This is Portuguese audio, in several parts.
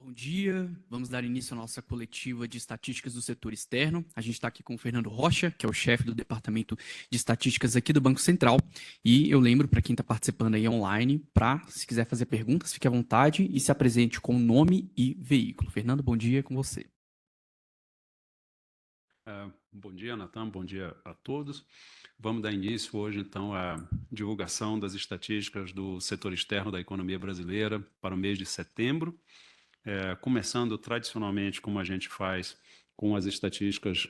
Bom dia, vamos dar início à nossa coletiva de estatísticas do setor externo. A gente está aqui com o Fernando Rocha, que é o chefe do departamento de estatísticas aqui do Banco Central. E eu lembro para quem está participando aí online, se quiser fazer perguntas, fique à vontade e se apresente com nome e veículo. Fernando, bom dia, é com você. Bom dia, Natan, bom dia a todos. Vamos dar início hoje, então, à divulgação das estatísticas do setor externo da economia brasileira para o mês de setembro. Começando tradicionalmente, como a gente faz, com as estatísticas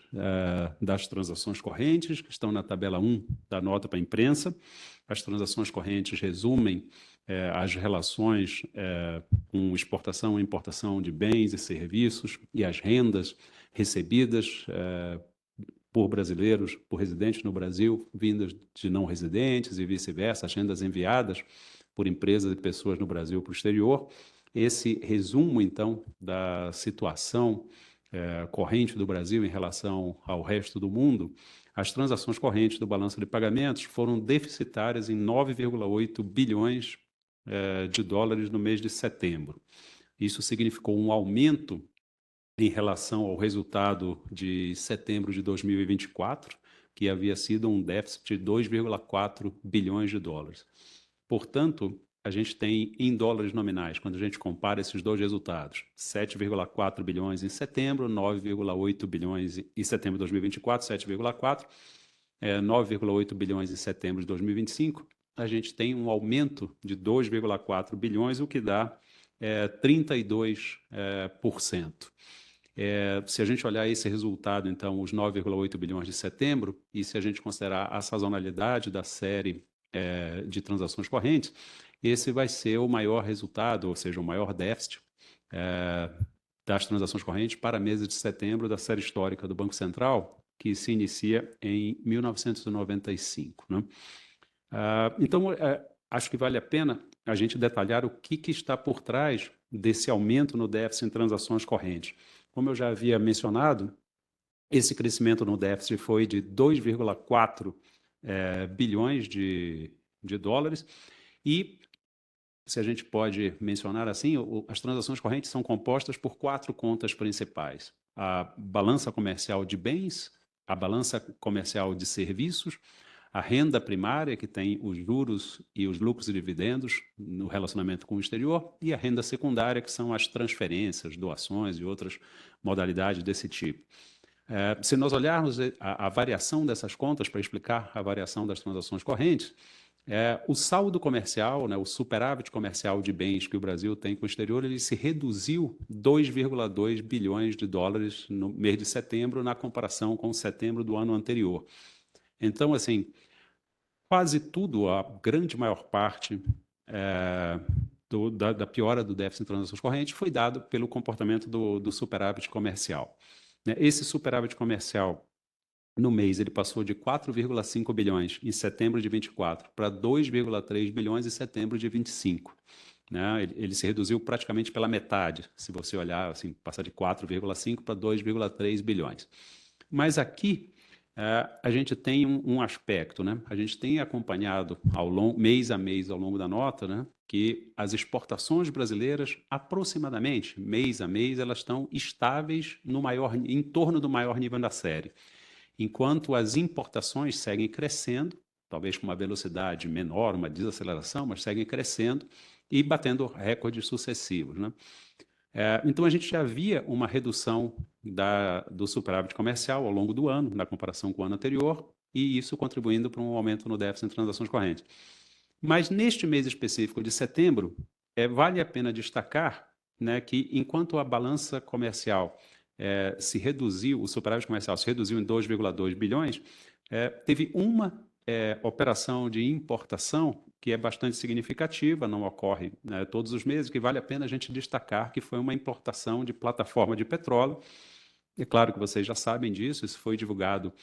das transações correntes, que estão na tabela 1 da nota para a imprensa. As transações correntes resumem as relações com exportação e importação de bens e serviços e as rendas recebidas por brasileiros, por residentes no Brasil, vindas de não residentes e vice-versa, as rendas enviadas por empresas e pessoas no Brasil para o exterior. Esse resumo, então, da situação corrente do Brasil em relação ao resto do mundo, as transações correntes do balanço de pagamentos foram deficitárias em 9,8 bilhões de dólares no mês de setembro. Isso significou um aumento em relação ao resultado de setembro de 2024, que havia sido um déficit de 2,4 bilhões de dólares. Portanto, a gente tem em dólares nominais, quando a gente compara esses dois resultados, 7,4 bilhões em setembro, 9,8 bilhões em setembro de 2024, 7,4, 9,8 bilhões em setembro de 2025, a gente tem um aumento de 2,4 bilhões, o que dá 32%. Se a gente olhar esse resultado, então, os 9,8 bilhões de setembro, e se a gente considerar a sazonalidade da série de transações correntes, esse vai ser o maior resultado, ou seja, o maior déficit das transações correntes para meses de setembro da série histórica do Banco Central, que se inicia em 1995, né? Então, acho que vale a pena a gente detalhar o que está por trás desse aumento no déficit em transações correntes. Como eu já havia mencionado, esse crescimento no déficit foi de 2,4 bilhões de dólares e, se a gente pode mencionar assim, as transações correntes são compostas por 4 contas principais: a balança comercial de bens, a balança comercial de serviços, a renda primária, que tem os juros e os lucros e dividendos no relacionamento com o exterior, e a renda secundária, que são as transferências, doações e outras modalidades desse tipo. Se nós olharmos a variação dessas contas para explicar a variação das transações correntes, o saldo comercial, né, o superávit comercial de bens que o Brasil tem com o exterior, ele se reduziu 2,2 bilhões de dólares no mês de setembro, na comparação com setembro do ano anterior. Então, assim, quase tudo, a grande maior parte da piora do déficit em transações correntes foi dado pelo comportamento do superávit comercial. Esse superávit comercial, no mês, ele passou de 4,5 bilhões em setembro de 24 para 2,3 bilhões em setembro de 25. Né? Ele se reduziu praticamente pela metade, se você olhar, assim, passar de 4,5 para 2,3 bilhões. Mas aqui a gente tem um aspecto, né? A gente tem acompanhado mês a mês ao longo da nota, né, que as exportações brasileiras, aproximadamente mês a mês, elas estão estáveis em torno do maior nível da série, enquanto as importações seguem crescendo, talvez com uma velocidade menor, uma desaceleração, mas seguem crescendo e batendo recordes sucessivos, né? Então, a gente já via uma redução do superávit comercial ao longo do ano, na comparação com o ano anterior, e isso contribuindo para um aumento no déficit em transações correntes. Mas neste mês específico de setembro, vale a pena destacar, né, que enquanto a balança comercial se reduziu, o superávit comercial se reduziu em 2,2 bilhões, teve uma operação de importação que é bastante significativa, não ocorre, né, todos os meses, que vale a pena a gente destacar, que foi uma importação de plataforma de petróleo. É claro que vocês já sabem disso, isso foi divulgado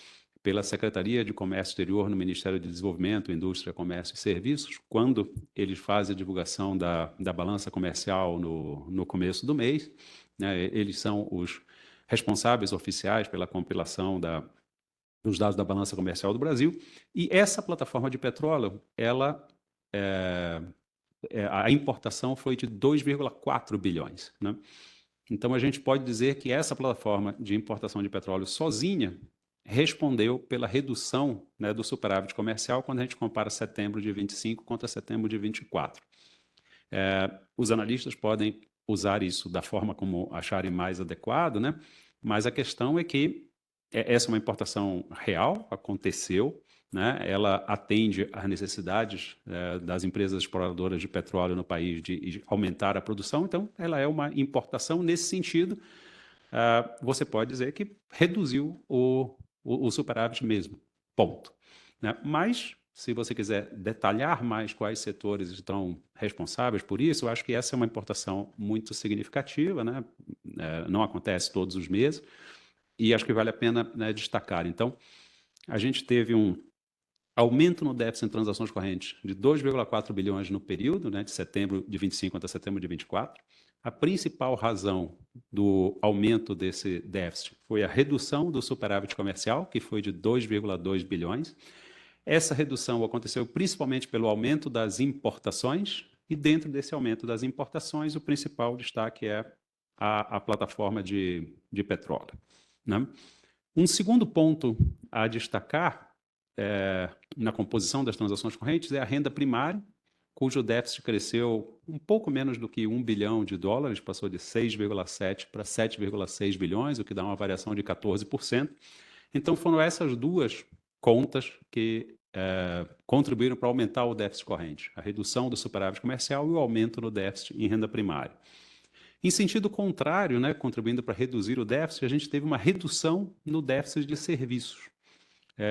pela Secretaria de Comércio Exterior no Ministério de Desenvolvimento, Indústria, Comércio e Serviços, quando eles fazem a divulgação da balança comercial no começo do mês, né? Eles são os responsáveis oficiais pela compilação dos dados da balança comercial do Brasil, e essa plataforma de petróleo, a importação foi de 2,4 bilhões, né? Então, a gente pode dizer que essa plataforma de importação de petróleo sozinha respondeu pela redução, né, do superávit comercial quando a gente compara setembro de 25 contra setembro de 24. Os analistas podem usar isso da forma como acharem mais adequado, né? Mas a questão é que essa é uma importação real, aconteceu, né? Ela atende às necessidades das empresas exploradoras de petróleo no país de aumentar a produção, então ela é uma importação nesse sentido. Você pode dizer que reduziu o superávit mesmo, ponto. Né? Mas, se você quiser detalhar mais quais setores estão responsáveis por isso, eu acho que essa é uma importação muito significativa, né? Não acontece todos os meses, e acho que vale a pena, né, destacar. Então, a gente teve um aumento no déficit em transações correntes de 2,4 bilhões no período, né, de setembro de 25 até setembro de 24. A principal razão do aumento desse déficit foi a redução do superávit comercial, que foi de 2,2 bilhões. Essa redução aconteceu principalmente pelo aumento das importações, e dentro desse aumento das importações, o principal destaque é a plataforma de petróleo. Né? Um segundo ponto a destacar na composição das transações correntes é a renda primária, cujo déficit cresceu um pouco menos do que 1 bilhão de dólares, passou de 6,7 para 7,6 bilhões, o que dá uma variação de 14%. Então, foram essas duas contas que contribuíram para aumentar o déficit corrente, a redução do superávit comercial e o aumento no déficit em renda primária. Em sentido contrário, né, contribuindo para reduzir o déficit, a gente teve uma redução no déficit de serviços.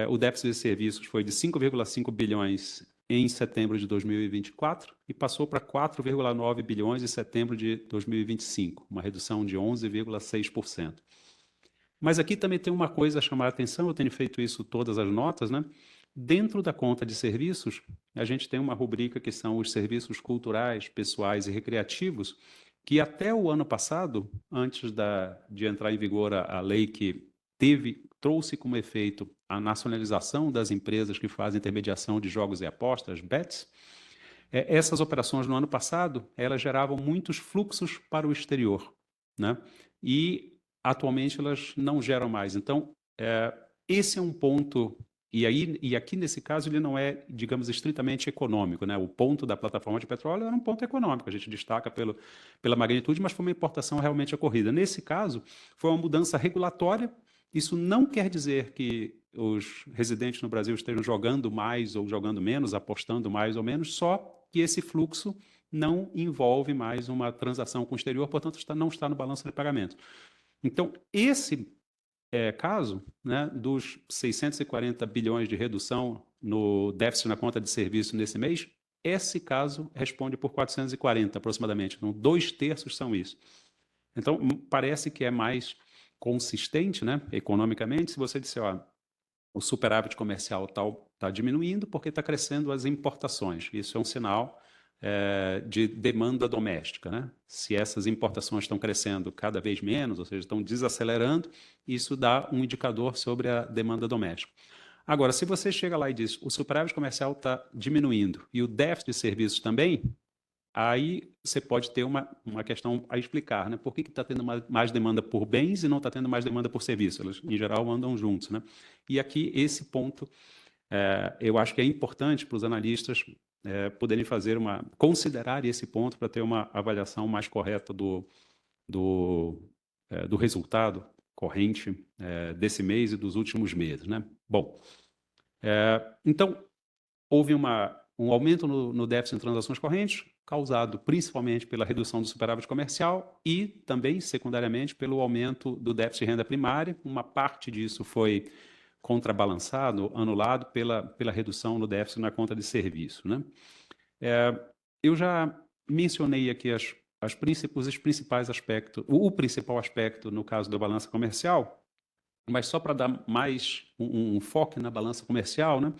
O déficit de serviços foi de 5,5 bilhões em setembro de 2024 e passou para 4,9 bilhões em setembro de 2025, uma redução de 11,6%. Mas aqui também tem uma coisa a chamar a atenção, eu tenho feito isso todas as notas, né? Dentro da conta de serviços, a gente tem uma rubrica que são os serviços culturais, pessoais e recreativos, que até o ano passado, antes de entrar em vigor a lei que trouxe como efeito a nacionalização das empresas que fazem intermediação de jogos e apostas, bets, essas operações no ano passado, elas geravam muitos fluxos para o exterior, né? E atualmente elas não geram mais. Então, esse é um ponto, e aqui nesse caso ele não é, digamos, estritamente econômico, né? O ponto da plataforma de petróleo era um ponto econômico, a gente destaca pela magnitude, mas foi uma importação realmente ocorrida. Nesse caso, foi uma mudança regulatória. Isso não quer dizer que os residentes no Brasil estejam jogando mais ou jogando menos, apostando mais ou menos, só que esse fluxo não envolve mais uma transação com o exterior, portanto, não está no balanço de pagamento. Então, esse caso, né, dos 640 bilhões de redução no déficit na conta de serviço nesse mês, esse caso responde por 440 aproximadamente. Então, 2/3 são isso. Então, parece que é mais consistente, né, economicamente, se você disser, ó, o superávit comercial está diminuindo porque está crescendo as importações. Isso é um sinal de demanda doméstica, né? Se essas importações estão crescendo cada vez menos, ou seja, estão desacelerando, isso dá um indicador sobre a demanda doméstica. Agora, se você chega lá e diz o superávit comercial está diminuindo e o déficit de serviços também, aí você pode ter uma questão a explicar, né? Por que está tendo mais demanda por bens e não está tendo mais demanda por serviços? Elas, em geral, andam juntos, né? E aqui, esse ponto, eu acho que é importante para os analistas poderem considerar esse ponto para ter uma avaliação mais correta do resultado corrente desse mês e dos últimos meses, né? Bom, então, houve um aumento no déficit em transações correntes, causado principalmente pela redução do superávit comercial e também, secundariamente, pelo aumento do déficit de renda primária. Uma parte disso foi contrabalançado, anulado pela redução no déficit na conta de serviço, né? Eu já mencionei aqui os principais aspectos, o principal aspecto no caso da balança comercial, mas só para dar mais um foco na balança comercial, né?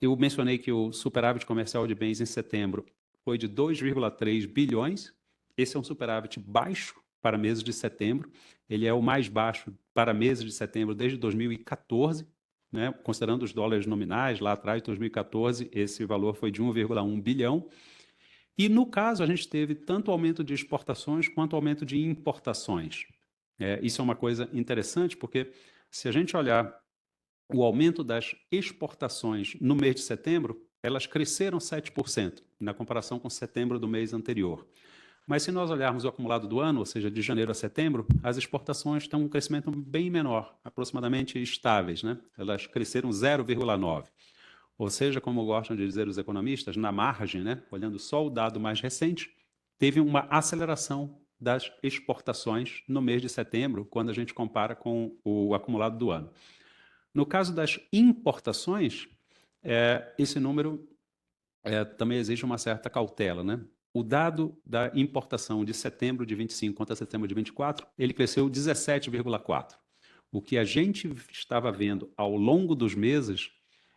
Eu mencionei que o superávit comercial de bens em setembro foi de 2,3 bilhões. Esse é um superávit baixo para meses de setembro. Ele é o mais baixo para meses de setembro desde 2014, né? Considerando os dólares nominais, lá atrás, 2014, esse valor foi de 1,1 bilhão. E no caso, a gente teve tanto aumento de exportações quanto aumento de importações. Isso é uma coisa interessante, porque se a gente olhar o aumento das exportações no mês de setembro, elas cresceram 7% na comparação com setembro do mês anterior. Mas se nós olharmos o acumulado do ano, ou seja, de janeiro a setembro, as exportações têm um crescimento bem menor, aproximadamente estáveis, né? Elas cresceram 0,9%. Ou seja, como gostam de dizer os economistas, na margem, né, olhando só o dado mais recente, teve uma aceleração das exportações no mês de setembro, quando a gente compara com o acumulado do ano. No caso das importações, esse número também exige uma certa cautela, né? O dado da importação de setembro de 25 contra setembro de 24, ele cresceu 17,4%. O que a gente estava vendo ao longo dos meses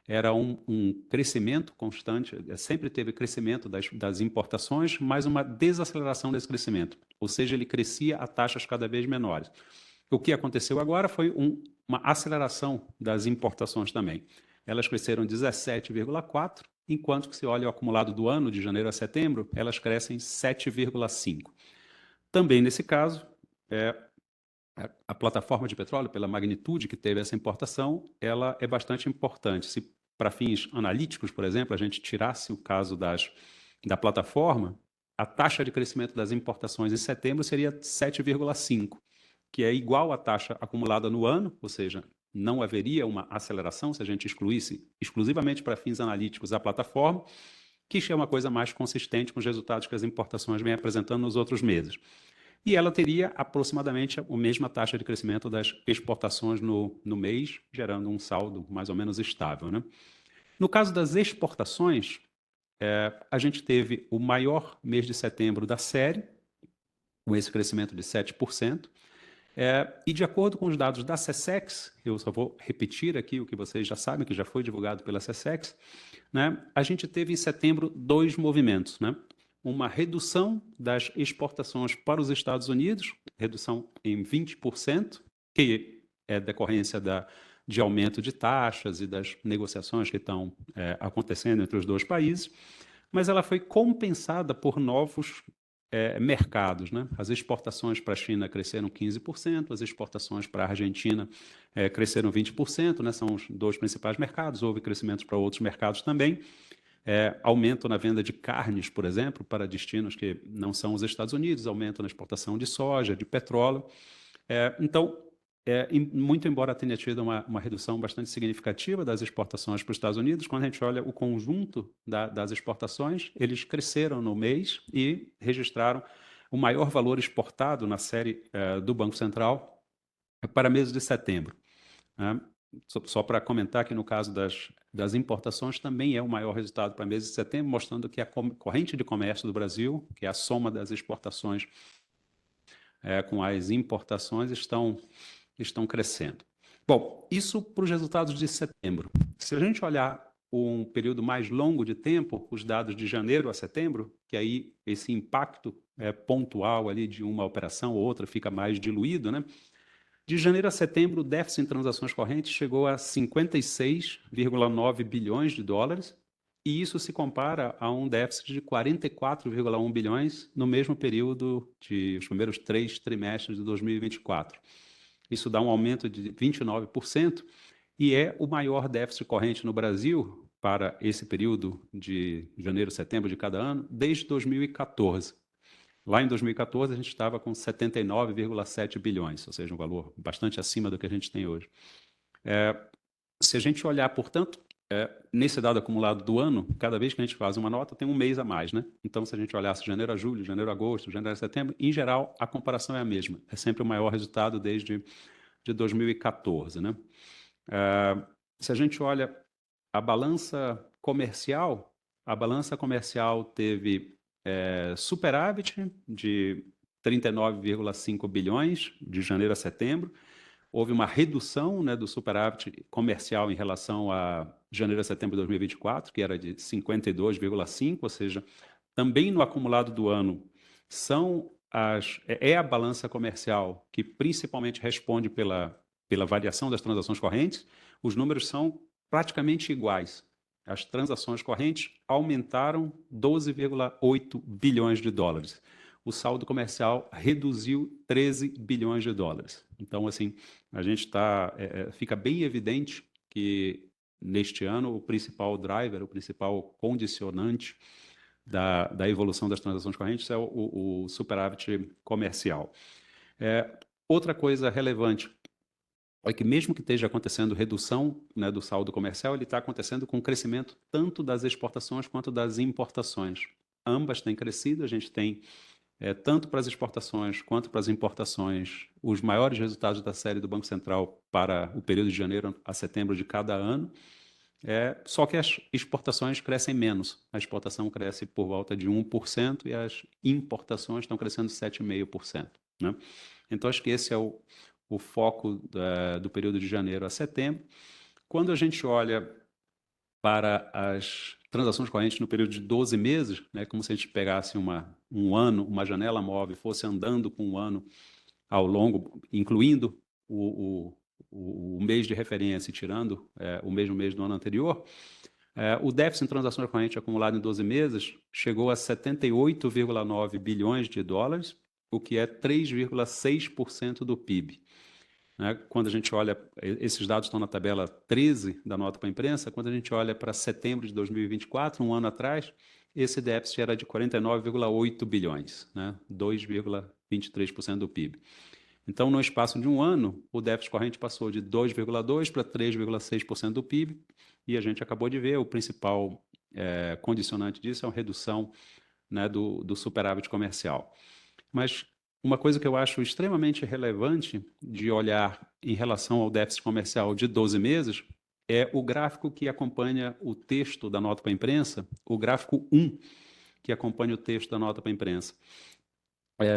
era um crescimento constante, sempre teve crescimento das importações, mas uma desaceleração desse crescimento, ou seja, ele crescia a taxas cada vez menores. O que aconteceu agora foi uma aceleração das importações também. Elas cresceram 17,4%, enquanto que se olha o acumulado do ano, de janeiro a setembro, elas crescem 7,5%. Também nesse caso, a plataforma de petróleo, pela magnitude que teve essa importação, ela é bastante importante. Se para fins analíticos, por exemplo, a gente tirasse o caso da plataforma, a taxa de crescimento das importações em setembro seria 7,5%, que é igual à taxa acumulada no ano, ou seja, não haveria uma aceleração se a gente excluísse exclusivamente para fins analíticos a plataforma, que é uma coisa mais consistente com os resultados que as importações vêm apresentando nos outros meses. E ela teria aproximadamente a mesma taxa de crescimento das exportações no mês, gerando um saldo mais ou menos estável, né? No caso das exportações, a gente teve o maior mês de setembro da série, com esse crescimento de 7%. E de acordo com os dados da SESEX, eu só vou repetir aqui o que vocês já sabem, que já foi divulgado pela SESEX, né? A gente teve em setembro 2 movimentos, né? Uma redução das exportações para os Estados Unidos, redução em 20%, que é decorrência de aumento de taxas e das negociações que estão acontecendo entre os dois países, mas ela foi compensada por novos mercados, né? As exportações para a China cresceram 15%, as exportações para a Argentina cresceram 20%, né? São os dois principais mercados, houve crescimentos para outros mercados também. Aumento na venda de carnes, por exemplo, para destinos que não são os Estados Unidos, aumento na exportação de soja, de petróleo. Então, muito embora tenha tido uma redução bastante significativa das exportações para os Estados Unidos, quando a gente olha o conjunto das exportações, eles cresceram no mês e registraram o maior valor exportado na série do Banco Central para meses de setembro, né? Só para comentar que no caso das importações também é o maior resultado para meses de setembro, mostrando que a corrente de comércio do Brasil, que é a soma das exportações com as importações, estão crescendo. Bom, isso para os resultados de setembro. Se a gente olhar um período mais longo de tempo, os dados de janeiro a setembro, que aí esse impacto pontual ali de uma operação ou outra fica mais diluído, né? De janeiro a setembro, o déficit em transações correntes chegou a 56,9 bilhões de dólares, e isso se compara a um déficit de 44,1 bilhões no mesmo período os primeiros 3 trimestres de 2024. Isso dá um aumento de 29% e é o maior déficit corrente no Brasil para esse período de janeiro a setembro de cada ano desde 2014. Lá em 2014, a gente estava com 79,7 bilhões, ou seja, um valor bastante acima do que a gente tem hoje. Se a gente olhar, portanto, nesse dado acumulado do ano, cada vez que a gente faz uma nota, tem um mês a mais, né? Então, se a gente olhasse janeiro a julho, janeiro a agosto, janeiro a setembro, em geral, a comparação é a mesma. É sempre o maior resultado desde 2014, né? Se a gente olha a balança comercial teve superávit de 39,5 bilhões de janeiro a setembro. Houve uma redução, né, do superávit comercial em relação a janeiro a setembro de 2024, que era de 52,5, ou seja, também no acumulado do ano é a balança comercial que principalmente responde pela variação das transações correntes. Os números são praticamente iguais as transações correntes aumentaram 12,8 bilhões de dólares. O saldo comercial reduziu 13 bilhões de dólares. Então, assim, a gente fica bem evidente que neste ano o principal driver, o principal condicionante da evolução das transações correntes é o superávit comercial. Outra coisa relevante é que mesmo que esteja acontecendo redução, né, do saldo comercial, ele está acontecendo com crescimento tanto das exportações quanto das importações. Ambas têm crescido, a gente tem tanto para as exportações quanto para as importações, os maiores resultados da série do Banco Central para o período de janeiro a setembro de cada ano. Só que as exportações crescem menos. A exportação cresce por volta de 1% e as importações estão crescendo 7,5%. Né? Então, acho que esse é o foco do período de janeiro a setembro. Quando a gente olha para as transações correntes no período de 12 meses, né, como se a gente pegasse um ano, uma janela móvel, fosse andando com um ano ao longo, incluindo o mês de referência e tirando o mesmo mês do ano anterior, o déficit em transações correntes acumulado em 12 meses chegou a 78,9 bilhões de dólares, o que é 3,6% do PIB. Né? Quando a gente olha, esses dados estão na tabela 13 da nota para a imprensa, quando a gente olha para setembro de 2024, um ano atrás, esse déficit era de 49,8 bilhões, né? 2,23% do PIB. Então, no espaço de um ano, o déficit corrente passou de 2,2% para 3,6% do PIB, e a gente acabou de ver, o principal condicionante disso é a redução, né, do superávit comercial. Mas uma coisa que eu acho extremamente relevante de olhar em relação ao déficit comercial de 12 meses é o gráfico que acompanha o texto da nota para a imprensa, o gráfico 1, que acompanha o texto da nota para a imprensa.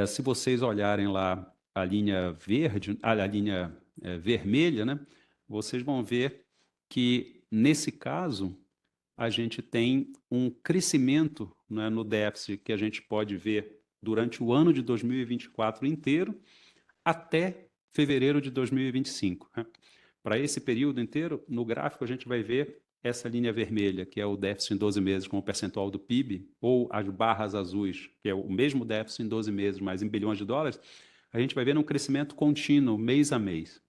Se vocês olharem lá a linha verde, a linha vermelha, né, vocês vão ver que, nesse caso, a gente tem um crescimento, né, no déficit que a gente pode ver durante o ano de 2024 inteiro até fevereiro de 2025. Né? Para esse período inteiro, no gráfico a gente vai ver essa linha vermelha, que é o déficit em 12 meses como percentual do PIB, ou as barras azuis, que é o mesmo déficit em 12 meses, mas em bilhões de dólares, a gente vai ver um crescimento contínuo, mês a mês.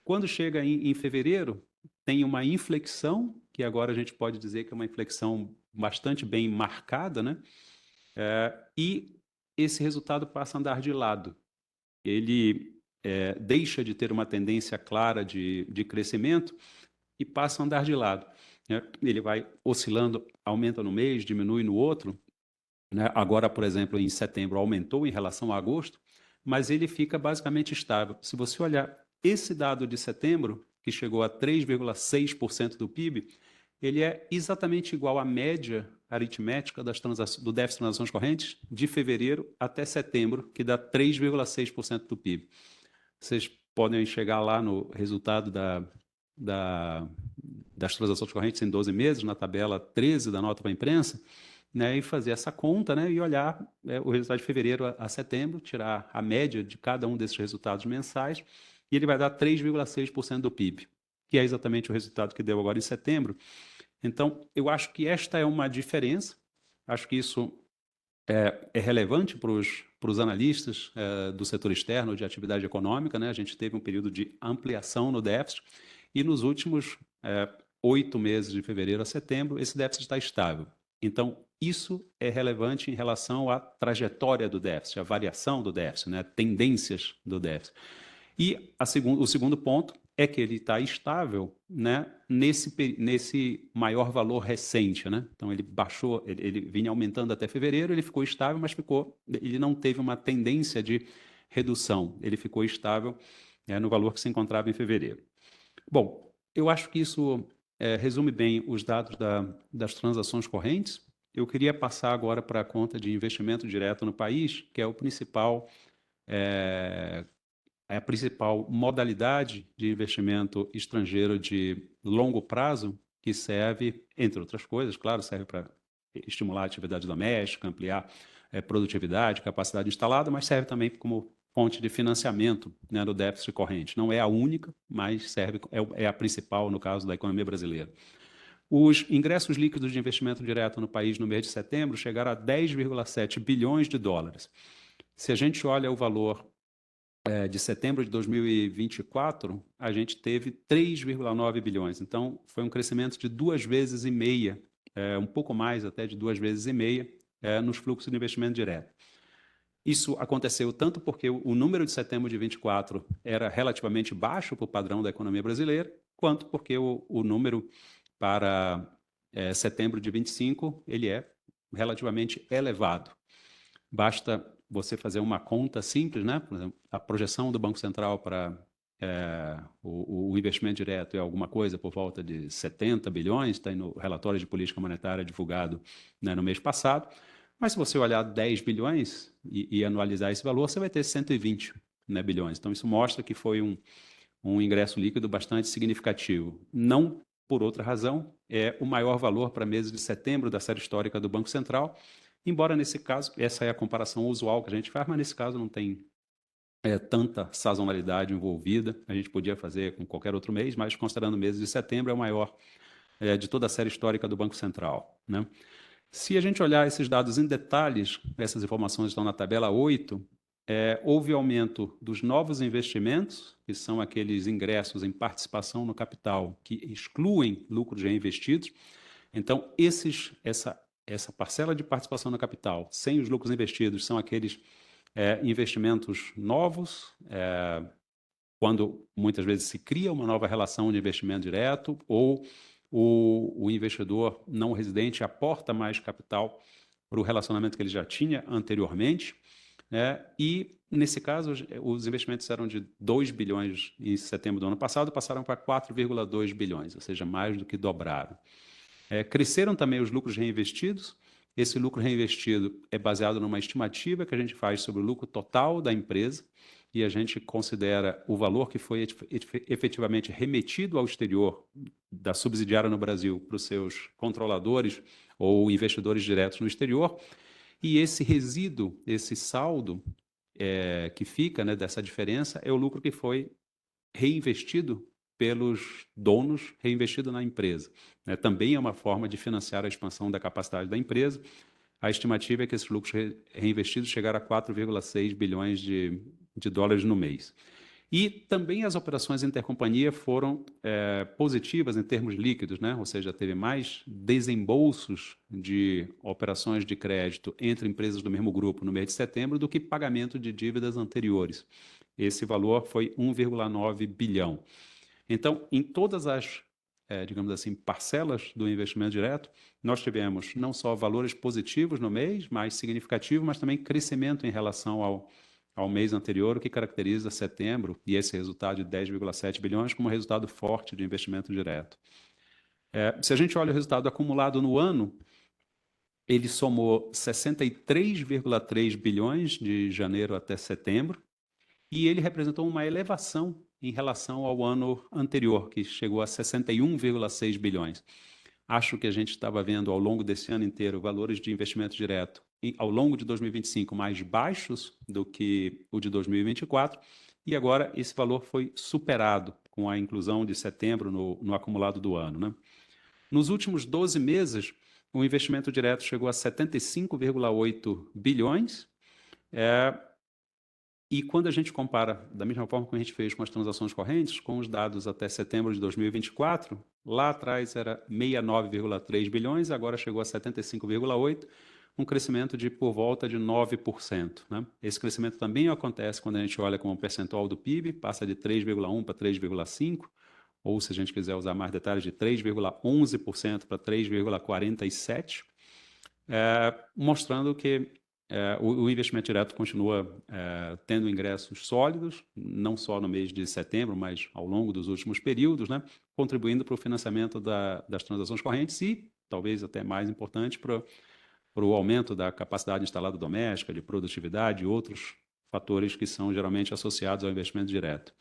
Quando chega em fevereiro, tem uma inflexão, que agora a gente pode dizer que é uma inflexão bastante bem marcada, né? E esse resultado passa a andar de lado. Ele deixa de ter uma tendência clara de crescimento e passa a andar de lado. Né? Ele vai oscilando, aumenta no mês, diminui no outro. Né? Agora, por exemplo, em setembro aumentou em relação a agosto, mas ele fica basicamente estável. Se você olhar esse dado de setembro, que chegou a 3,6% do PIB, ele é exatamente igual à média aritmética do déficit de transações correntes de fevereiro até setembro, que dá 3,6% do PIB. Vocês podem chegar lá no resultado das transações correntes em 12 meses, na tabela 13 da nota para a imprensa, né, e fazer essa conta, né, e olhar o resultado de fevereiro a setembro, tirar a média de cada um desses resultados mensais, e ele vai dar 3,6% do PIB, que é exatamente o resultado que deu agora em setembro. Então, eu acho que esta é uma diferença, acho que isso é relevante para os analistas do setor externo de atividade econômica, né? A gente teve um período de ampliação no déficit e nos últimos 8 meses, de fevereiro a setembro, esse déficit está estável. Então, isso é relevante em relação à trajetória do déficit, à variação do déficit, né? Tendências do déficit. E o segundo ponto é que ele está estável, né, nesse maior valor recente. Né? Então, ele baixou, ele vinha aumentando até fevereiro, ele ficou estável, mas ele não teve uma tendência de redução, ele ficou estável no valor que se encontrava em fevereiro. Bom, eu acho que isso resume bem os dados das transações correntes. Eu queria passar agora para a conta de investimento direto no país, que é o principal a principal modalidade de investimento estrangeiro de longo prazo, que serve, entre outras coisas, claro, serve para estimular a atividade doméstica, ampliar produtividade, capacidade instalada, mas serve também como fonte de financiamento, né, do déficit corrente. Não é a única, mas serve, é a principal no caso da economia brasileira. Os ingressos líquidos de investimento direto no país no mês de setembro chegaram a 10,7 bilhões de dólares. Se a gente olha o valor de setembro de 2024, a gente teve 3,9 bilhões. Então, foi um crescimento de 2,5 vezes, um pouco mais até de 2,5 vezes, nos fluxos de investimento direto. Isso aconteceu tanto porque o número de setembro de 24 era relativamente baixo para o padrão da economia brasileira, quanto porque o número para setembro de 25 ele é relativamente elevado. Basta você fazer uma conta simples, né? Por exemplo, a projeção do Banco Central para o investimento direto é alguma coisa por volta de 70 bilhões, está aí no relatório de política monetária divulgado, né, no mês passado. Mas se você olhar 10 bilhões e anualizar esse valor, você vai ter 120, né, bilhões. Então, isso mostra que foi um ingresso líquido bastante significativo. Não por outra razão, é o maior valor para meses de setembro da série histórica do Banco Central, embora nesse caso, essa é a comparação usual que a gente faz, mas nesse caso não tem tanta sazonalidade envolvida. A gente podia fazer com qualquer outro mês, mas considerando o mês de setembro, é o maior de toda a série histórica do Banco Central, né? Se a gente olhar esses dados em detalhes, essas informações estão na tabela 8, houve aumento dos novos investimentos, que são aqueles ingressos em participação no capital que excluem lucros reinvestidos. Então, essa parcela de participação no capital, sem os lucros investidos, são aqueles investimentos novos, quando muitas vezes se cria uma nova relação de investimento direto ou o investidor não residente aporta mais capital para o relacionamento que ele já tinha anteriormente, né? E, nesse caso, os investimentos eram de 2 bilhões em setembro do ano passado, passaram para 4,2 bilhões, ou seja, mais do que dobraram. Cresceram também os lucros reinvestidos. Esse lucro reinvestido é baseado numa estimativa que a gente faz sobre o lucro total da empresa e a gente considera o valor que foi efetivamente remetido ao exterior da subsidiária no Brasil para os seus controladores ou investidores diretos no exterior. E esse resíduo, esse saldo que fica, né, dessa diferença é o lucro que foi reinvestido pelos donos, reinvestido na empresa, né? Também é uma forma de financiar a expansão da capacidade da empresa. A estimativa é que esses lucros reinvestidos chegaram a 4,6 bilhões de dólares no mês. E também as operações intercompanhia foram positivas em termos líquidos, né? Ou seja, teve mais desembolsos de operações de crédito entre empresas do mesmo grupo no mês de setembro do que pagamento de dívidas anteriores. Esse valor foi 1,9 bilhão. Então, em todas as, digamos assim, parcelas do investimento direto, nós tivemos não só valores positivos no mês, mais significativo, mas também crescimento em relação ao mês anterior, o que caracteriza setembro e esse resultado de 10,7 bilhões como resultado forte de investimento direto. Se a gente olha o resultado acumulado no ano, ele somou 63,3 bilhões de janeiro até setembro, e ele representou uma elevação em relação ao ano anterior, que chegou a 61,6 bilhões. Acho que a gente estava vendo ao longo desse ano inteiro valores de investimento direto ao longo de 2025 mais baixos do que o de 2024, e agora esse valor foi superado com a inclusão de setembro no acumulado do ano, né? Nos últimos 12 meses, o investimento direto chegou a 75,8 bilhões, e quando a gente compara, da mesma forma que a gente fez com as transações correntes, com os dados até setembro de 2024, lá atrás era 69,3 bilhões, agora chegou a 75,8, um crescimento de por volta de 9%, né? Esse crescimento também acontece quando a gente olha como percentual do PIB, passa de 3,1 para 3,5, ou se a gente quiser usar mais detalhes, de 3,11% para 3,47%, mostrando que o investimento direto continua tendo ingressos sólidos, não só no mês de setembro, mas ao longo dos últimos períodos, né, contribuindo para o financiamento das transações correntes e, talvez até mais importante, para o aumento da capacidade instalada doméstica, de produtividade e outros fatores que são geralmente associados ao investimento direto.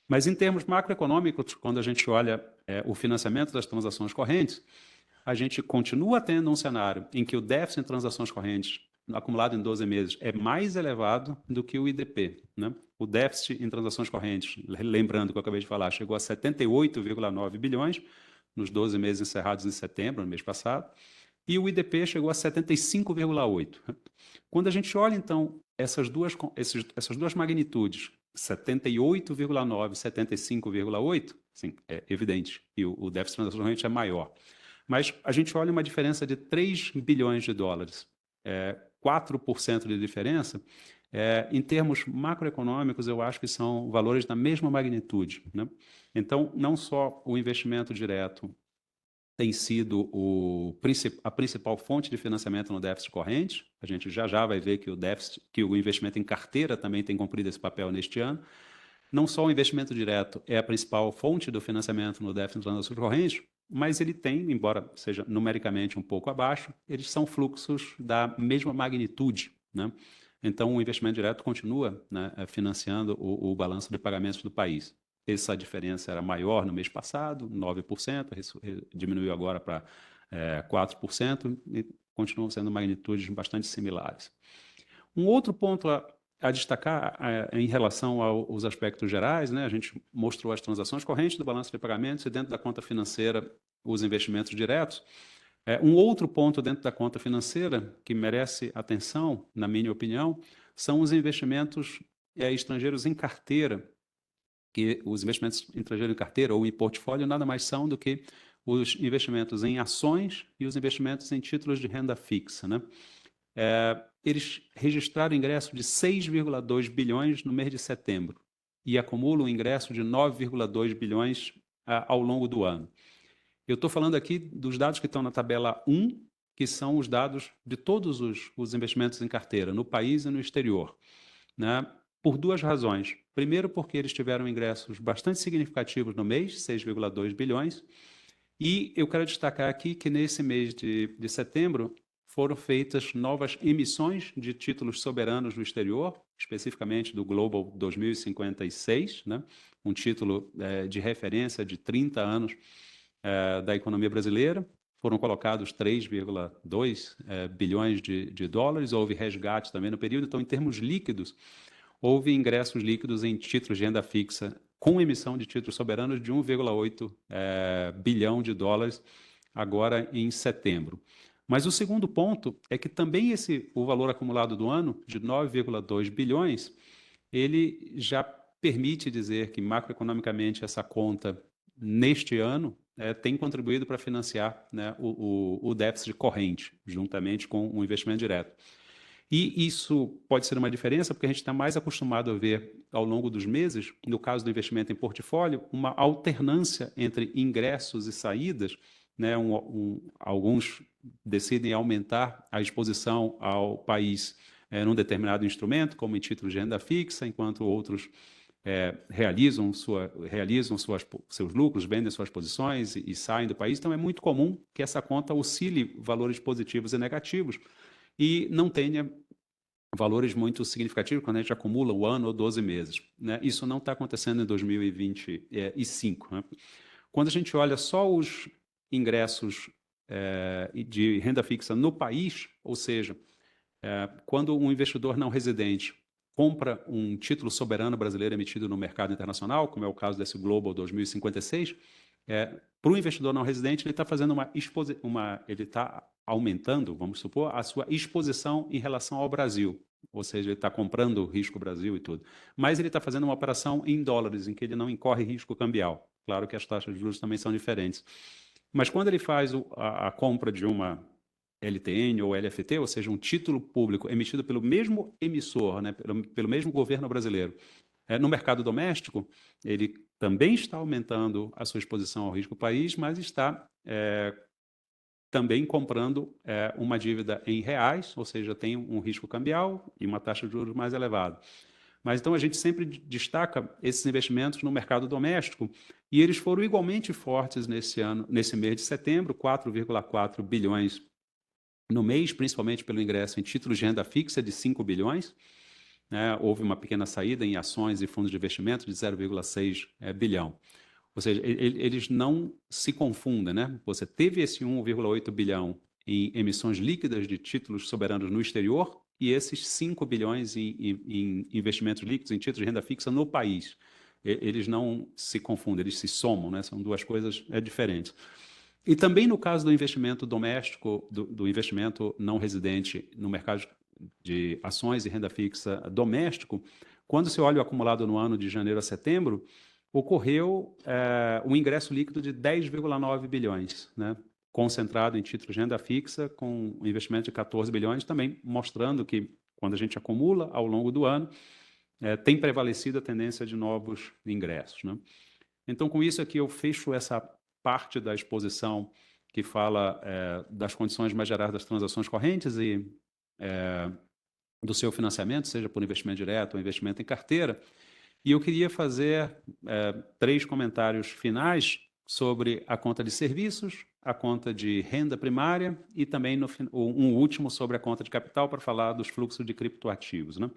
Mas em termos macroeconômicos, quando a gente olha o financiamento das transações correntes, a gente continua tendo um cenário em que o déficit em transações correntes acumulado em 12 meses é mais elevado do que o IDP, né? O déficit em transações correntes, lembrando que eu acabei de falar, chegou a 78,9 bilhões, nos 12 meses encerrados em setembro, no mês passado, e o IDP chegou a 75,8. Quando a gente olha, então, essas duas magnitudes, 78,9 e 75,8, sim, é evidente que o déficit transacional é maior. Mas a gente olha uma diferença de 3 bilhões de dólares, 4% de diferença, em termos macroeconômicos, eu acho que são valores da mesma magnitude, né? Então, não só o investimento direto tem sido a principal fonte de financiamento no déficit corrente. A gente já vai ver que o investimento em carteira também tem cumprido esse papel neste ano. Não só o investimento direto é a principal fonte do financiamento no déficit de transações correntes, mas ele tem, embora seja numericamente um pouco abaixo, eles são fluxos da mesma magnitude, né? Então, o investimento direto continua, né, financiando o balanço de pagamentos do país. Essa diferença era maior no mês passado, 9%, diminuiu agora para 4% e continuam sendo magnitudes bastante similares. Um outro ponto a destacar em relação aos aspectos gerais, né, a gente mostrou as transações correntes do balanço de pagamentos e dentro da conta financeira os investimentos diretos. Um outro ponto dentro da conta financeira que merece atenção, na minha opinião, são os investimentos estrangeiros em carteira, que os investimentos estrangeiros em carteira ou em portfólio nada mais são do que os investimentos em ações e os investimentos em títulos de renda fixa, né? Eles registraram ingresso de 6,2 bilhões no mês de setembro e acumulam um ingresso de 9,2 bilhões ao longo do ano. Eu estou falando aqui dos dados que estão na tabela 1, que são os dados de todos os investimentos em carteira, no país e no exterior, né? Por duas razões. Primeiro, porque eles tiveram ingressos bastante significativos no mês, 6,2 bilhões, e eu quero destacar aqui que nesse mês de setembro foram feitas novas emissões de títulos soberanos no exterior, especificamente do Global 2056, né? Um título de referência de 30 anos da economia brasileira. Foram colocados 3,2 bilhões de dólares, houve resgate também no período. Então, em termos líquidos, houve ingressos líquidos em títulos de renda fixa com emissão de títulos soberanos de 1,8 bilhão de dólares agora em setembro. Mas o segundo ponto é que também o valor acumulado do ano, de 9,2 bilhões, ele já permite dizer que macroeconomicamente essa conta, neste ano, tem contribuído para financiar, né, o déficit corrente, juntamente com o investimento direto. E isso pode ser uma diferença, porque a gente está mais acostumado a ver, ao longo dos meses, no caso do investimento em portfólio, uma alternância entre ingressos e saídas, né? Alguns decidem aumentar a exposição ao país num determinado instrumento, como em títulos de renda fixa, enquanto outros realizam seus lucros, vendem suas posições e saem do país. Então, é muito comum que essa conta oscile valores positivos e negativos e não tenha valores muito significativos quando a gente acumula o ano ou 12 meses, né? Isso não está acontecendo em 2025, né? Quando a gente olha só os ingressos de renda fixa no país, ou seja, quando um investidor não residente compra um título soberano brasileiro emitido no mercado internacional, como é o caso desse Global 2056, para o investidor não residente, ele está fazendo ele está aumentando, vamos supor, a sua exposição em relação ao Brasil, ou seja, ele está comprando o risco Brasil e tudo. Mas ele está fazendo uma operação em dólares, em que ele não incorre risco cambial. Claro que as taxas de juros também são diferentes. Mas quando ele faz a compra de uma LTN ou LFT, ou seja, um título público emitido pelo mesmo emissor, né, pelo mesmo governo brasileiro, no mercado doméstico, ele também está aumentando a sua exposição ao risco país, mas está também comprando uma dívida em reais, ou seja, tem um risco cambial e uma taxa de juros mais elevada. Mas então a gente sempre destaca esses investimentos no mercado doméstico e eles foram igualmente fortes nesse mês de setembro, 4,4 bilhões no mês, principalmente pelo ingresso em títulos de renda fixa de 5 bilhões. Houve uma pequena saída em ações e fundos de investimento de 0,6 bilhão. Ou seja, eles não se confundem, né? Você teve esse 1,8 bilhão em emissões líquidas de títulos soberanos no exterior e esses 5 bilhões em investimentos líquidos em títulos de renda fixa no país. eles não se confundem, eles se somam, né? São duas coisas diferentes. E também no caso do investimento doméstico, do investimento não residente no mercado de ações e renda fixa doméstico, quando você olha o acumulado no ano de janeiro a setembro, ocorreu um ingresso líquido de 10,9 bilhões, né? Concentrado em títulos de renda fixa, com um investimento de 14 bilhões, também mostrando que, quando a gente acumula ao longo do ano, tem prevalecido a tendência de novos ingressos, né? Então, com isso aqui, eu fecho essa parte da exposição que fala das condições mais gerais das transações correntes e do seu financiamento, seja por investimento direto ou investimento em carteira. E eu queria fazer 3 comentários finais sobre a conta de serviços, a conta de renda primária e também um último sobre a conta de capital para falar dos fluxos de criptoativos, né?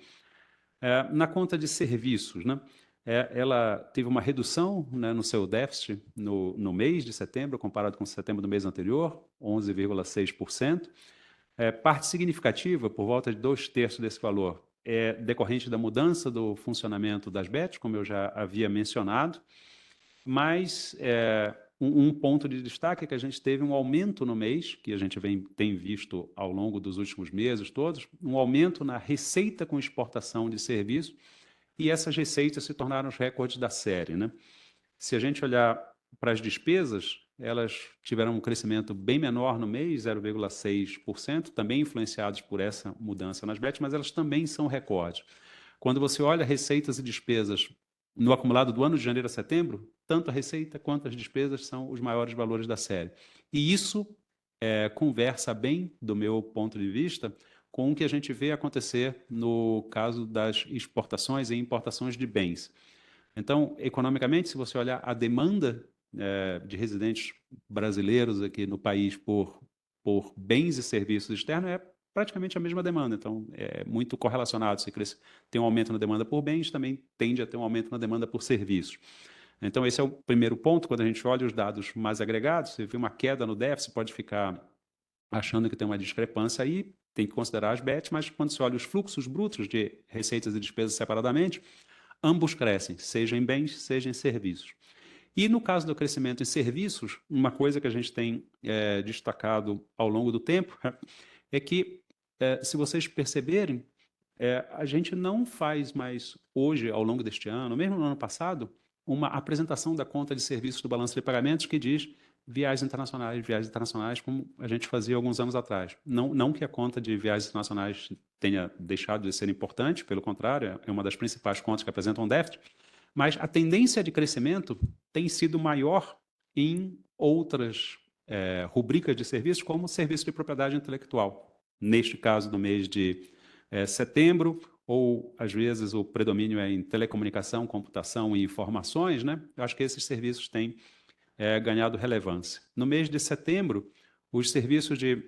Na conta de serviços, né? Ela teve uma redução, né, no seu déficit no mês de setembro, comparado com setembro do mês anterior, 11,6%. Parte significativa, por volta de 2/3 desse valor, é decorrente da mudança do funcionamento das bets, como eu já havia mencionado, mas um ponto de destaque é que a gente teve um aumento no mês, que a gente tem visto ao longo dos últimos meses todos, um aumento na receita com exportação de serviços, e essas receitas se tornaram os recordes da série, né? Se a gente olhar para as despesas, elas tiveram um crescimento bem menor no mês, 0,6%, também influenciados por essa mudança nas bets, mas elas também são recordes. Quando você olha receitas e despesas no acumulado do ano de janeiro a setembro, tanto a receita quanto as despesas são os maiores valores da série. E isso conversa bem, do meu ponto de vista, com o que a gente vê acontecer no caso das exportações e importações de bens. Então, economicamente, se você olhar a demanda de residentes brasileiros aqui no país por bens e serviços externos, é praticamente a mesma demanda. Então, é muito correlacionado. Se tem um aumento na demanda por bens, também tende a ter um aumento na demanda por serviços. Então, esse é o primeiro ponto. Quando a gente olha os dados mais agregados, você vê uma queda no déficit, pode ficar achando que tem uma discrepância aí, tem que considerar as bets, mas quando você olha os fluxos brutos de receitas e despesas separadamente, ambos crescem, seja em bens, seja em serviços. E no caso do crescimento em serviços, uma coisa que a gente tem destacado ao longo do tempo é que, se vocês perceberem, a gente não faz mais hoje, ao longo deste ano, mesmo no ano passado, uma apresentação da conta de serviços do balanço de pagamentos que diz viagens internacionais, como a gente fazia alguns anos atrás. Não que a conta de viagens internacionais tenha deixado de ser importante, pelo contrário, é uma das principais contas que apresentam um déficit, mas a tendência de crescimento tem sido maior em outras rubricas de serviços, como serviço de propriedade intelectual. Neste caso, no mês de setembro, ou às vezes o predomínio é em telecomunicação, computação e informações, né? Eu acho que esses serviços têm ganhado relevância. No mês de setembro, os serviços de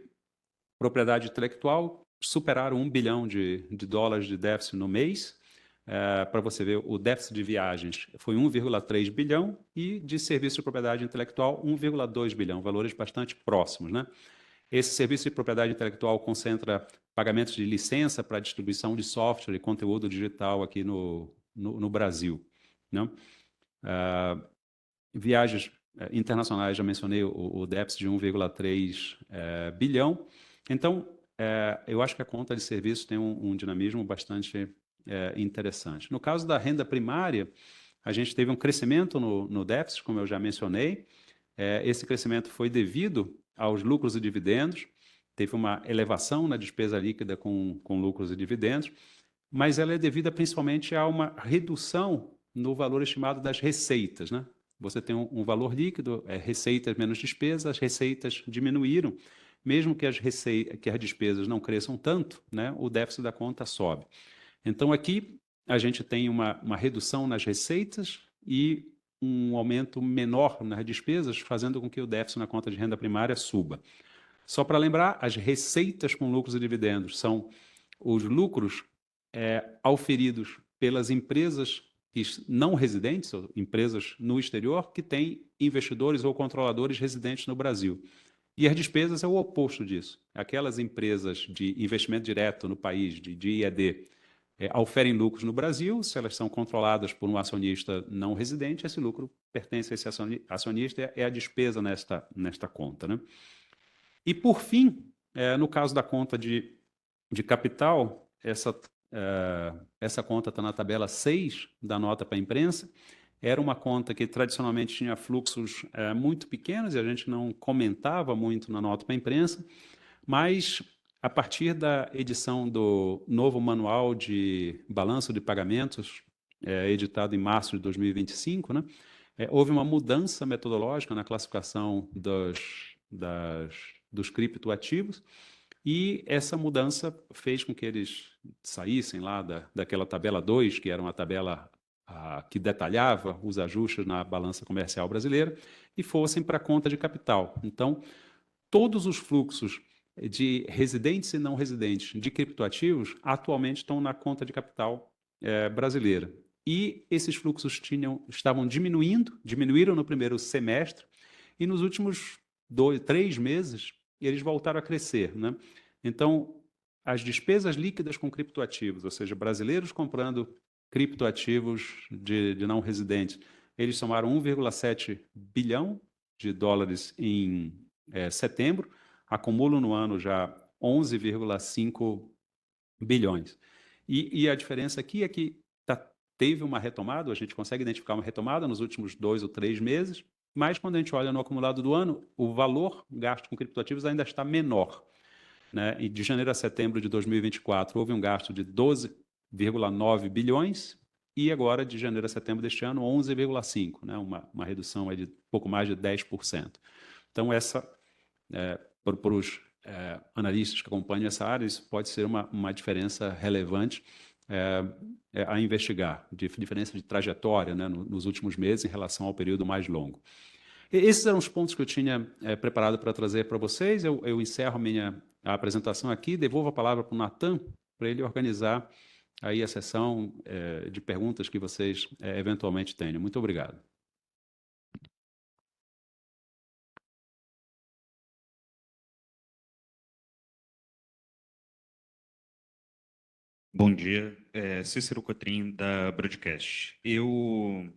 propriedade intelectual superaram $1 bilhão de déficit no mês. Para você ver, o déficit de viagens foi 1,3 bilhão e de serviço de propriedade intelectual 1,2 bilhão, valores bastante próximos, né? Esse serviço de propriedade intelectual concentra pagamentos de licença para distribuição de software e conteúdo digital aqui no Brasil, né? Viagens internacionais, já mencionei o déficit de 1,3 bilhão. Então, eu acho que a conta de serviços tem um dinamismo bastante interessante. No caso da renda primária, a gente teve um crescimento no déficit, como eu já mencionei. Esse crescimento foi devido aos lucros e dividendos, teve uma elevação na despesa líquida com lucros e dividendos, mas ela é devida principalmente a uma redução no valor estimado das receitas, né? Você tem um valor líquido, receitas menos despesas, as receitas diminuíram, mesmo que as despesas não cresçam tanto, né? O déficit da conta sobe. Então, aqui a gente tem uma redução nas receitas e um aumento menor nas despesas, fazendo com que o déficit na conta de renda primária suba. Só para lembrar, as receitas com lucros e dividendos são os lucros auferidos pelas empresas não residentes, ou empresas no exterior, que têm investidores ou controladores residentes no Brasil. E as despesas é o oposto disso. Aquelas empresas de investimento direto no país, de IED, auferem lucros no Brasil. Se elas são controladas por um acionista não residente, esse lucro pertence a esse acionista, é a despesa nesta conta, né? E, por fim, no caso da conta de capital, essa conta está na tabela 6 da nota para a imprensa. Era uma conta que tradicionalmente tinha fluxos muito pequenos e a gente não comentava muito na nota para a imprensa, mas a partir da edição do novo Manual de Balanço de Pagamentos, editado em março de 2025, né, houve uma mudança metodológica na classificação dos criptoativos, e essa mudança fez com que eles saíssem lá daquela tabela 2, que era uma tabela que detalhava os ajustes na balança comercial brasileira, e fossem para a conta de capital. Então, todos os fluxos de residentes e não residentes de criptoativos atualmente estão na conta de capital brasileira. E esses fluxos estavam diminuíram no primeiro semestre, e nos últimos 3 meses eles voltaram a crescer, né? Então, as despesas líquidas com criptoativos, ou seja, brasileiros comprando criptoativos de não residentes, eles somaram 1,7 bilhão de dólares em setembro, acumulam no ano já 11,5 bilhões. E a diferença aqui é que teve uma retomada, a gente consegue identificar uma retomada nos últimos 2 ou 3 meses, mas quando a gente olha no acumulado do ano, o valor gasto com criptoativos ainda está menor, né? E de janeiro a setembro de 2024 houve um gasto de 12,9 bilhões, e agora de janeiro a setembro deste ano 11,5, né? Uma redução aí de pouco mais de 10%. Então, para os analistas que acompanham essa área, isso pode ser uma diferença relevante a investigar, diferença de trajetória, né, nos últimos meses em relação ao período mais longo. Esses eram os pontos que eu tinha preparado para trazer para vocês. Eu encerro a apresentação aqui, devolvo a palavra para o Natan, para ele organizar aí a sessão de perguntas que vocês eventualmente tenham. Muito obrigado. Bom dia, Cícero Cotrim, da Broadcast. Eu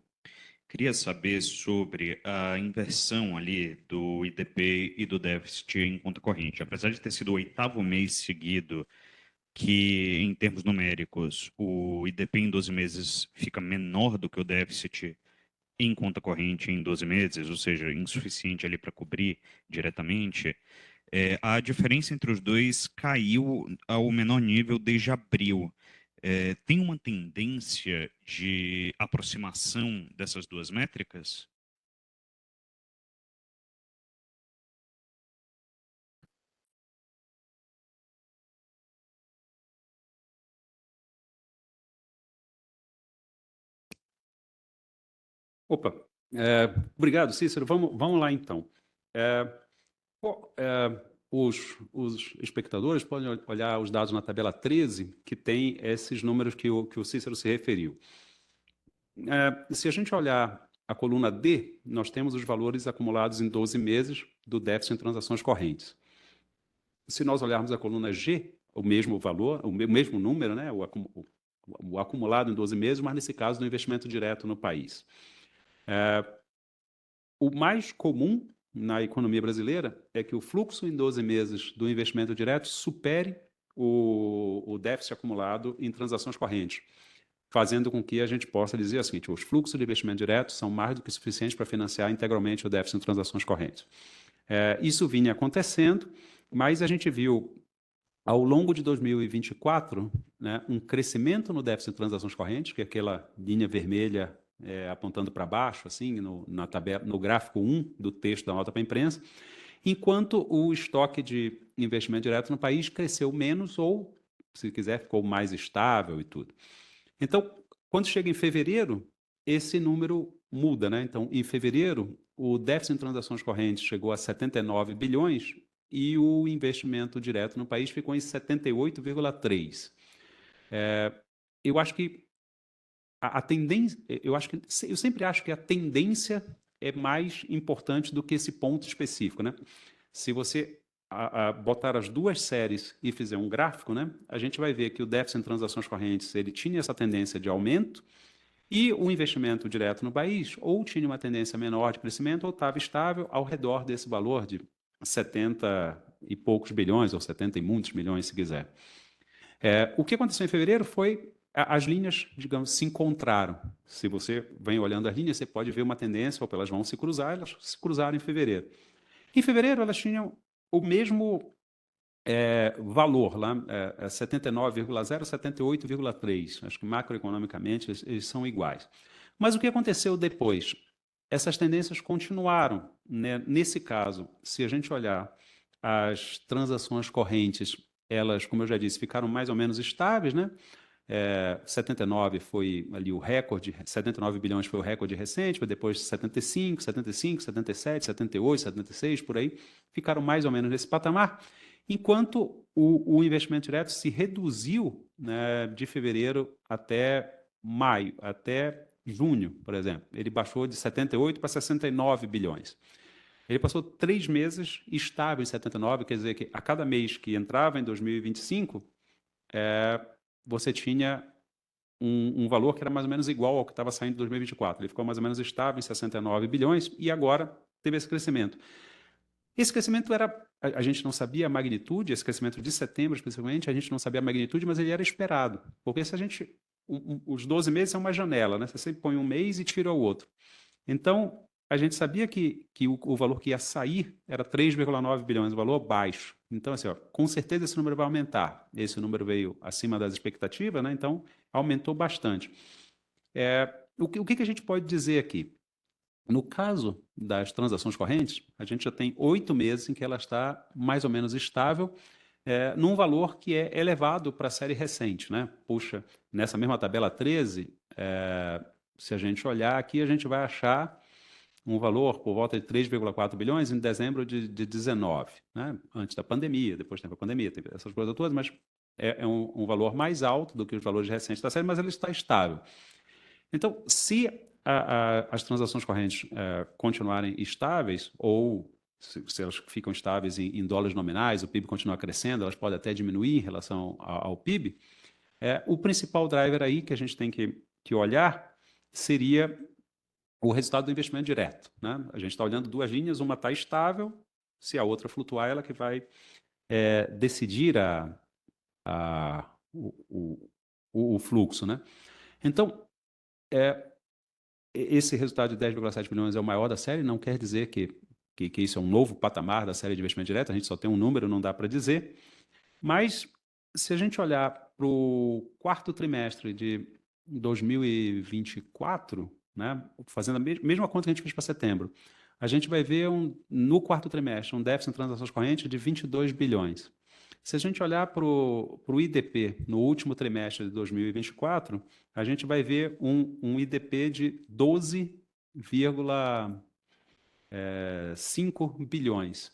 queria saber sobre a inversão ali do IDP e do déficit em conta corrente. Apesar de ter sido o 8º mês seguido que, em termos numéricos, o IDP em 12 meses fica menor do que o déficit em conta corrente em 12 meses, ou seja, insuficiente ali para cobrir diretamente, a diferença entre os dois caiu ao menor nível desde abril. Tem uma tendência de aproximação dessas duas métricas? Opa, obrigado, Cícero. Vamos lá, então. Os espectadores podem olhar os dados na tabela 13, que tem esses números que o Cícero se referiu. Se a gente olhar a coluna D, nós temos os valores acumulados em 12 meses do déficit em transações correntes. Se nós olharmos a coluna G, o mesmo valor, o mesmo número, né, o acumulado em 12 meses, mas nesse caso do investimento direto no país. O mais comum na economia brasileira é que o fluxo em 12 meses do investimento direto supere o déficit acumulado em transações correntes, fazendo com que a gente possa dizer o seguinte: os fluxos de investimento direto são mais do que suficientes para financiar integralmente o déficit em transações correntes. Isso vinha acontecendo, mas a gente viu ao longo de 2024, né, um crescimento no déficit em transações correntes, que é aquela linha vermelha apontando para baixo, assim, na tabela, no gráfico 1 do texto da nota para a imprensa, enquanto o estoque de investimento direto no país cresceu menos ou, se quiser, ficou mais estável e tudo. Então, quando chega em fevereiro, esse número muda, né? Então, em fevereiro, o déficit em transações correntes chegou a 79 bilhões e o investimento direto no país ficou em 78,3. Eu acho que a tendência, eu sempre acho que a tendência é mais importante do que esse ponto específico, né? Se você botar as duas séries e fizer um gráfico, né, a gente vai ver que o déficit em transações correntes ele tinha essa tendência de aumento e o investimento direto no país ou tinha uma tendência menor de crescimento ou estava estável ao redor desse valor de 70 e poucos bilhões, ou 70 e muitos milhões, se quiser. O que aconteceu em fevereiro foi as linhas, digamos, se encontraram. Se você vem olhando as linhas, você pode ver uma tendência, ou elas vão se cruzar, elas se cruzaram em fevereiro. Em fevereiro, elas tinham o mesmo valor, lá, 79,0, 78,3. Acho que macroeconomicamente eles são iguais. Mas o que aconteceu depois? Essas tendências continuaram, né? Nesse caso, se a gente olhar as transações correntes, elas, como eu já disse, ficaram mais ou menos estáveis, né? 79 foi ali o recorde, 79 bilhões foi o recorde recente, mas depois 75, 77, 78, 76, por aí, ficaram mais ou menos nesse patamar, enquanto o investimento direto se reduziu, né, de fevereiro até maio, até junho, por exemplo. Ele baixou de 78 para 69 bilhões. Ele passou 3 meses estável em 79, quer dizer que a cada mês que entrava em 2025, você tinha um valor que era mais ou menos igual ao que estava saindo em 2024. Ele ficou mais ou menos estável em 69 bilhões e agora teve esse crescimento. Esse crescimento era, a gente não sabia a magnitude, esse crescimento de setembro especificamente, a gente não sabia a magnitude, mas ele era esperado. Porque se a gente, os 12 meses são uma janela, né? Você sempre põe um mês e tira o outro. Então, a gente sabia que o valor que ia sair era 3,9 bilhões, um valor baixo. Então, assim, ó, com certeza esse número vai aumentar. Esse número veio acima das expectativas, né? Então, aumentou bastante. O que a gente pode dizer aqui? No caso das transações correntes, a gente já tem 8 meses em que ela está mais ou menos estável, num valor que é elevado para a série recente, né? Puxa, nessa mesma tabela 13, se a gente olhar aqui, a gente vai achar um valor por volta de 3,4 bilhões em dezembro de 19, né? Antes da pandemia, depois teve a pandemia, teve essas coisas todas, mas é um valor mais alto do que os valores recentes da série, mas ele está estável. Então, se as transações correntes continuarem estáveis, ou se elas ficam estáveis em dólares nominais, o PIB continua crescendo, elas podem até diminuir em relação ao PIB, o principal driver aí que a gente tem que olhar seria o resultado do investimento direto, né? A gente está olhando duas linhas, uma está estável, se a outra flutuar, ela que vai decidir o fluxo, né? Então, esse resultado de 10,7 bilhões é o maior da série, não quer dizer que isso é um novo patamar da série de investimento direto, a gente só tem um número, não dá para dizer, mas se a gente olhar para o quarto trimestre de 2024, né, fazendo a mesma conta que a gente fez para setembro, a gente vai ver no quarto trimestre um déficit em transações correntes de 22 bilhões. Se a gente olhar para o IDP no último trimestre de 2024, a gente vai ver um IDP de 12,5 bilhões.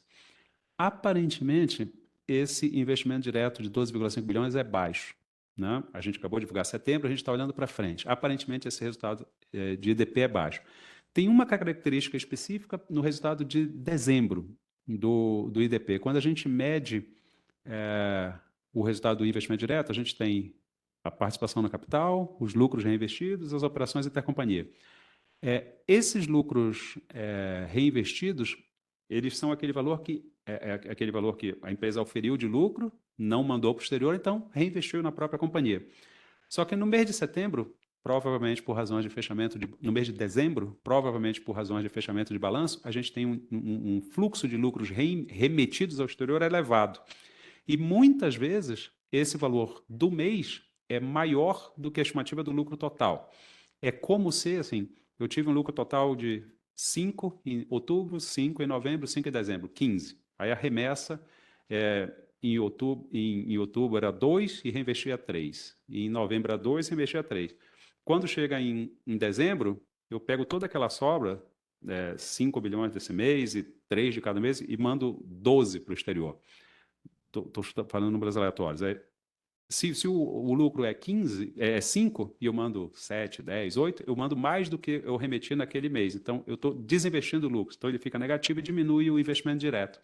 Aparentemente, esse investimento direto de 12,5 bilhões é baixo, né? A gente acabou de divulgar setembro, a gente está olhando para frente. Aparentemente, esse resultado de IDP é baixo. Tem uma característica específica no resultado de dezembro do IDP. Quando a gente mede o resultado do investimento direto, a gente tem a participação no capital, os lucros reinvestidos, as operações intercompanhia. Esses lucros reinvestidos, eles são aquele valor que a empresa oferiu de lucro, não mandou para o exterior, então reinvestiu na própria companhia. Só que no mês de setembro, provavelmente por razões de fechamento, no mês de dezembro, provavelmente por razões de fechamento de balanço, a gente tem um fluxo de lucros remetidos ao exterior elevado. E muitas vezes esse valor do mês é maior do que a estimativa do lucro total. É como se, assim, eu tive um lucro total de 5 em outubro, 5 em novembro, 5 em dezembro, 15. Aí a remessa em outubro era 2 e reinvestia 3. E em novembro era 2 e reinvestia 3. Quando chega em dezembro, eu pego toda aquela sobra, 5 bilhões desse mês e 3 de cada mês, e mando 12 para o exterior. Estou falando números aleatórios. Se o lucro é 5 e eu mando 7, 10, 8, eu mando mais do que eu remeti naquele mês. Então, eu estou desinvestindo o lucro. Então, ele fica negativo e diminui o investimento direto.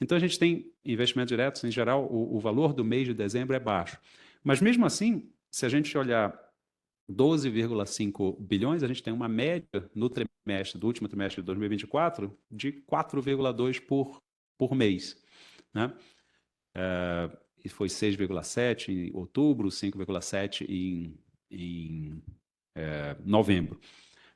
Então, a gente tem investimentos diretos, em geral, o valor do mês de dezembro é baixo. Mas, mesmo assim, se a gente olhar 12,5 bilhões, a gente tem uma média no trimestre, do último trimestre de 2024, de 4,2 por mês, né? E foi 6,7 em outubro, 5,7 em novembro.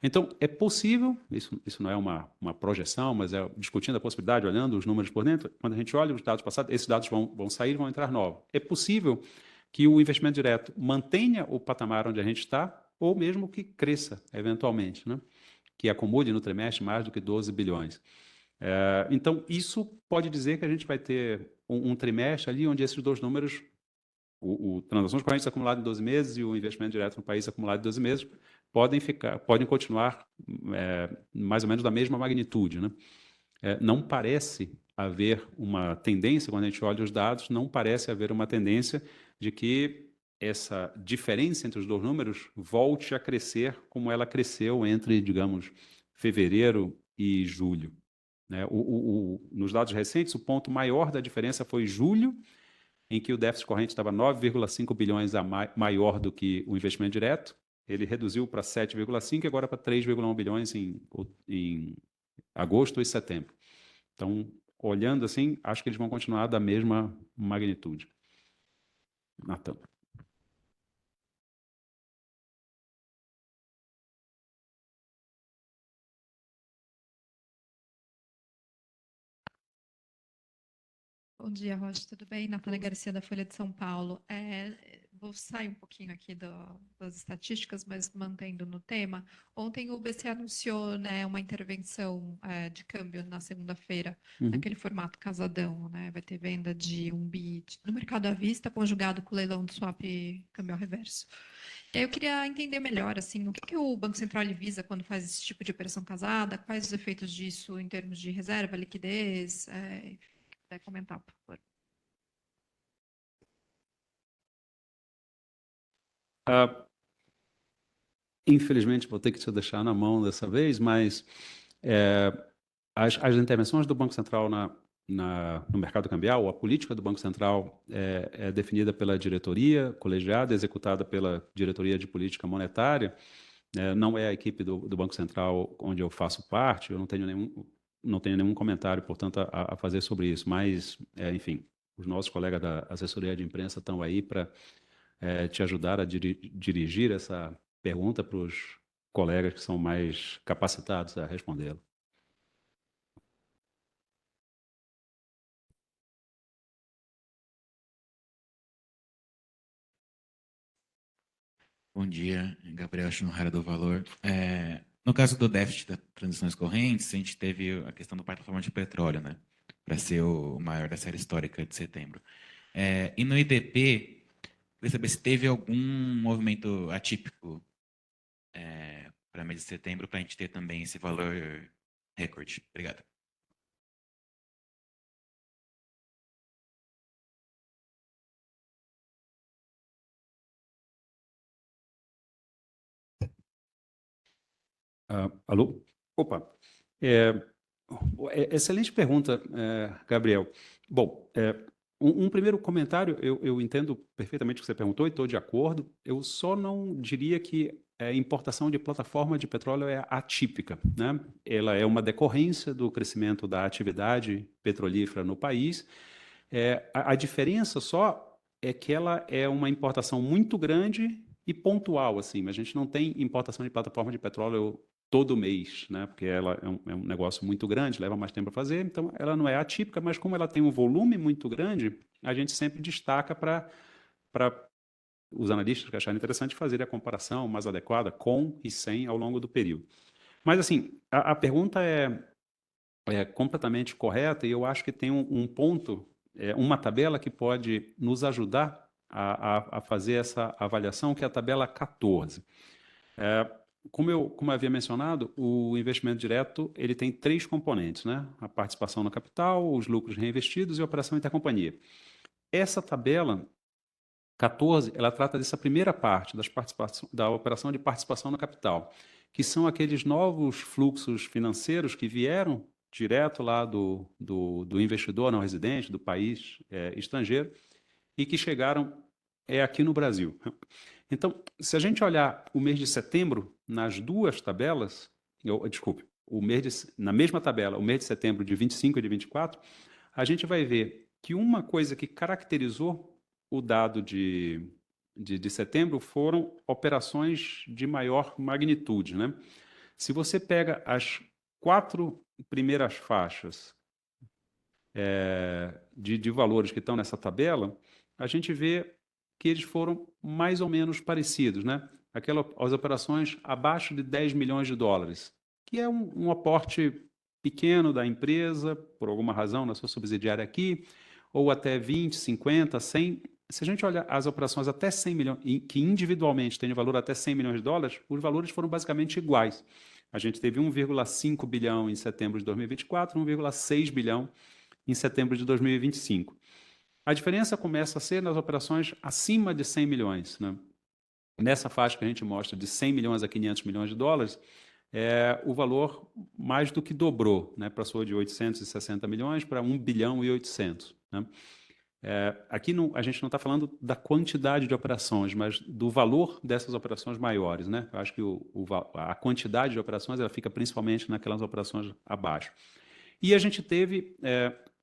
Então, é possível, isso não é uma projeção, mas é discutindo a possibilidade, olhando os números por dentro, quando a gente olha os dados passados, esses dados vão sair e vão entrar novos. É possível que o investimento direto mantenha o patamar onde a gente está, ou mesmo que cresça, eventualmente, né? Que acumule no trimestre mais do que 12 bilhões. Então, isso pode dizer que a gente vai ter um trimestre ali onde esses dois números, o transações correntes acumulado em 12 meses e o investimento direto no país acumulado em 12 meses, podem continuar mais ou menos da mesma magnitude, né? Não parece haver uma tendência, quando a gente olha os dados, não parece haver uma tendência de que essa diferença entre os dois números volte a crescer como ela cresceu entre, digamos, fevereiro e julho, né? Nos dados recentes, o ponto maior da diferença foi julho, em que o déficit corrente estava 9,5 bilhões maior do que o investimento direto. Ele reduziu para 7,5 e agora para 3,1 bilhões em agosto e setembro. Então, olhando assim, acho que eles vão continuar da mesma magnitude. Natan. Bom dia, Rocha, tudo bem? Natália Garcia, da Folha de São Paulo. Vou sair um pouquinho aqui das estatísticas, mas mantendo no tema. Ontem o BC anunciou, né, uma intervenção de câmbio na segunda-feira, naquele formato casadão, né? Vai ter venda de 1 bi no mercado à vista, conjugado com o leilão do swap câmbio ao reverso. E aí eu queria entender melhor, assim, o que o Banco Central visa quando faz esse tipo de operação casada, quais os efeitos disso em termos de reserva, liquidez, puder comentar, por favor. Infelizmente, vou ter que te deixar na mão dessa vez, mas as intervenções do Banco Central no mercado cambial, a política do Banco Central é definida pela diretoria colegiada, executada pela diretoria de política monetária. Não é a equipe do Banco Central onde eu faço parte, eu não tenho nenhum comentário, portanto, a fazer sobre isso, mas, enfim, os nossos colegas da assessoria de imprensa estão aí para te ajudar a dirigir essa pergunta para os colegas que são mais capacitados a respondê-la. Bom dia, Gabriel Schunhara do Valor. No caso do déficit das transações correntes, a gente teve a questão da plataforma de petróleo, né? Para ser o maior da série histórica de setembro. E no IDP, queria saber se teve algum movimento atípico para mês de setembro, para a gente ter também esse valor recorde. Obrigado. Alô? Opa. Excelente pergunta, Gabriel. Bom, um primeiro comentário, eu entendo perfeitamente o que você perguntou e estou de acordo. Eu só não diria que a importação de plataforma de petróleo é atípica, né? Ela é uma decorrência do crescimento da atividade petrolífera no país. A diferença só é que ela é uma importação muito grande e pontual, assim. Mas a gente não tem importação de plataforma de petróleo todo mês, né? Porque ela é um negócio muito grande, leva mais tempo a fazer, então ela não é atípica, mas como ela tem um volume muito grande, a gente sempre destaca para os analistas que acharem interessante fazer a comparação mais adequada com e sem ao longo do período. Mas, assim, a pergunta é completamente correta e eu acho que tem um ponto, uma tabela que pode nos ajudar a fazer essa avaliação, que é a tabela 14. Como eu havia mencionado, o investimento direto ele tem 3 componentes, né? A participação no capital, os lucros reinvestidos e a operação intercompanhia. Essa tabela 14, ela trata dessa primeira parte da operação de participação no capital, que são aqueles novos fluxos financeiros que vieram direto lá do investidor não residente, do país estrangeiro, e que chegaram aqui no Brasil. Então, se a gente olhar o mês de setembro nas duas tabelas, desculpe, na mesma tabela, o mês de setembro de 25 e de 24, a gente vai ver que uma coisa que caracterizou o dado de setembro foram operações de maior magnitude, né? Se você pega as 4 primeiras faixas de valores que estão nessa tabela, a gente vê que eles foram mais ou menos parecidos, né? As operações abaixo de 10 milhões de dólares, que é um aporte pequeno da empresa, por alguma razão, na sua subsidiária aqui, ou até 20, 50, 100. Se a gente olha as operações até 100 milhões, que individualmente têm valor até 100 milhões de dólares, os valores foram basicamente iguais. A gente teve 1,5 bilhão em setembro de 2024, 1,6 bilhão em setembro de 2025. A diferença começa a ser nas operações acima de 100 milhões, né? Nessa faixa que a gente mostra de 100 milhões a 500 milhões de dólares, o valor mais do que dobrou, né? Passou de 860 milhões para 1 bilhão e 800, né? Aqui a gente não está falando da quantidade de operações, mas do valor dessas operações maiores, né? Eu acho que a quantidade de operações ela fica principalmente naquelas operações abaixo. E a gente teve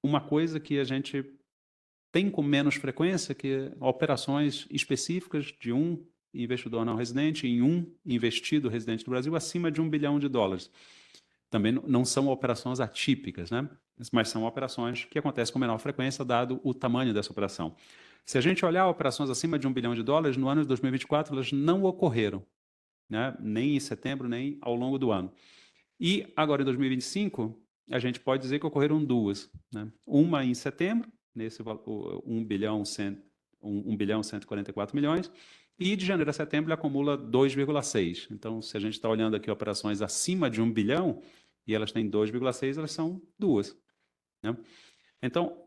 uma coisa que a gente tem com menos frequência, que é operações específicas de um investidor não residente em um investido residente do Brasil acima de 1 bilhão de dólares. Também não são operações atípicas, né? Mas são operações que acontecem com menor frequência, dado o tamanho dessa operação. Se a gente olhar operações acima de 1 bilhão de dólares, no ano de 2024, elas não ocorreram, né? Nem em setembro, nem ao longo do ano. E agora, em 2025, a gente pode dizer que ocorreram duas, né? Uma em setembro, nesse 1 bilhão, 1 bilhão 144 milhões, e de janeiro a setembro ele acumula 2,6. Então, se a gente está olhando aqui operações acima de 1 bilhão, e elas têm 2,6, elas são duas, né? Então,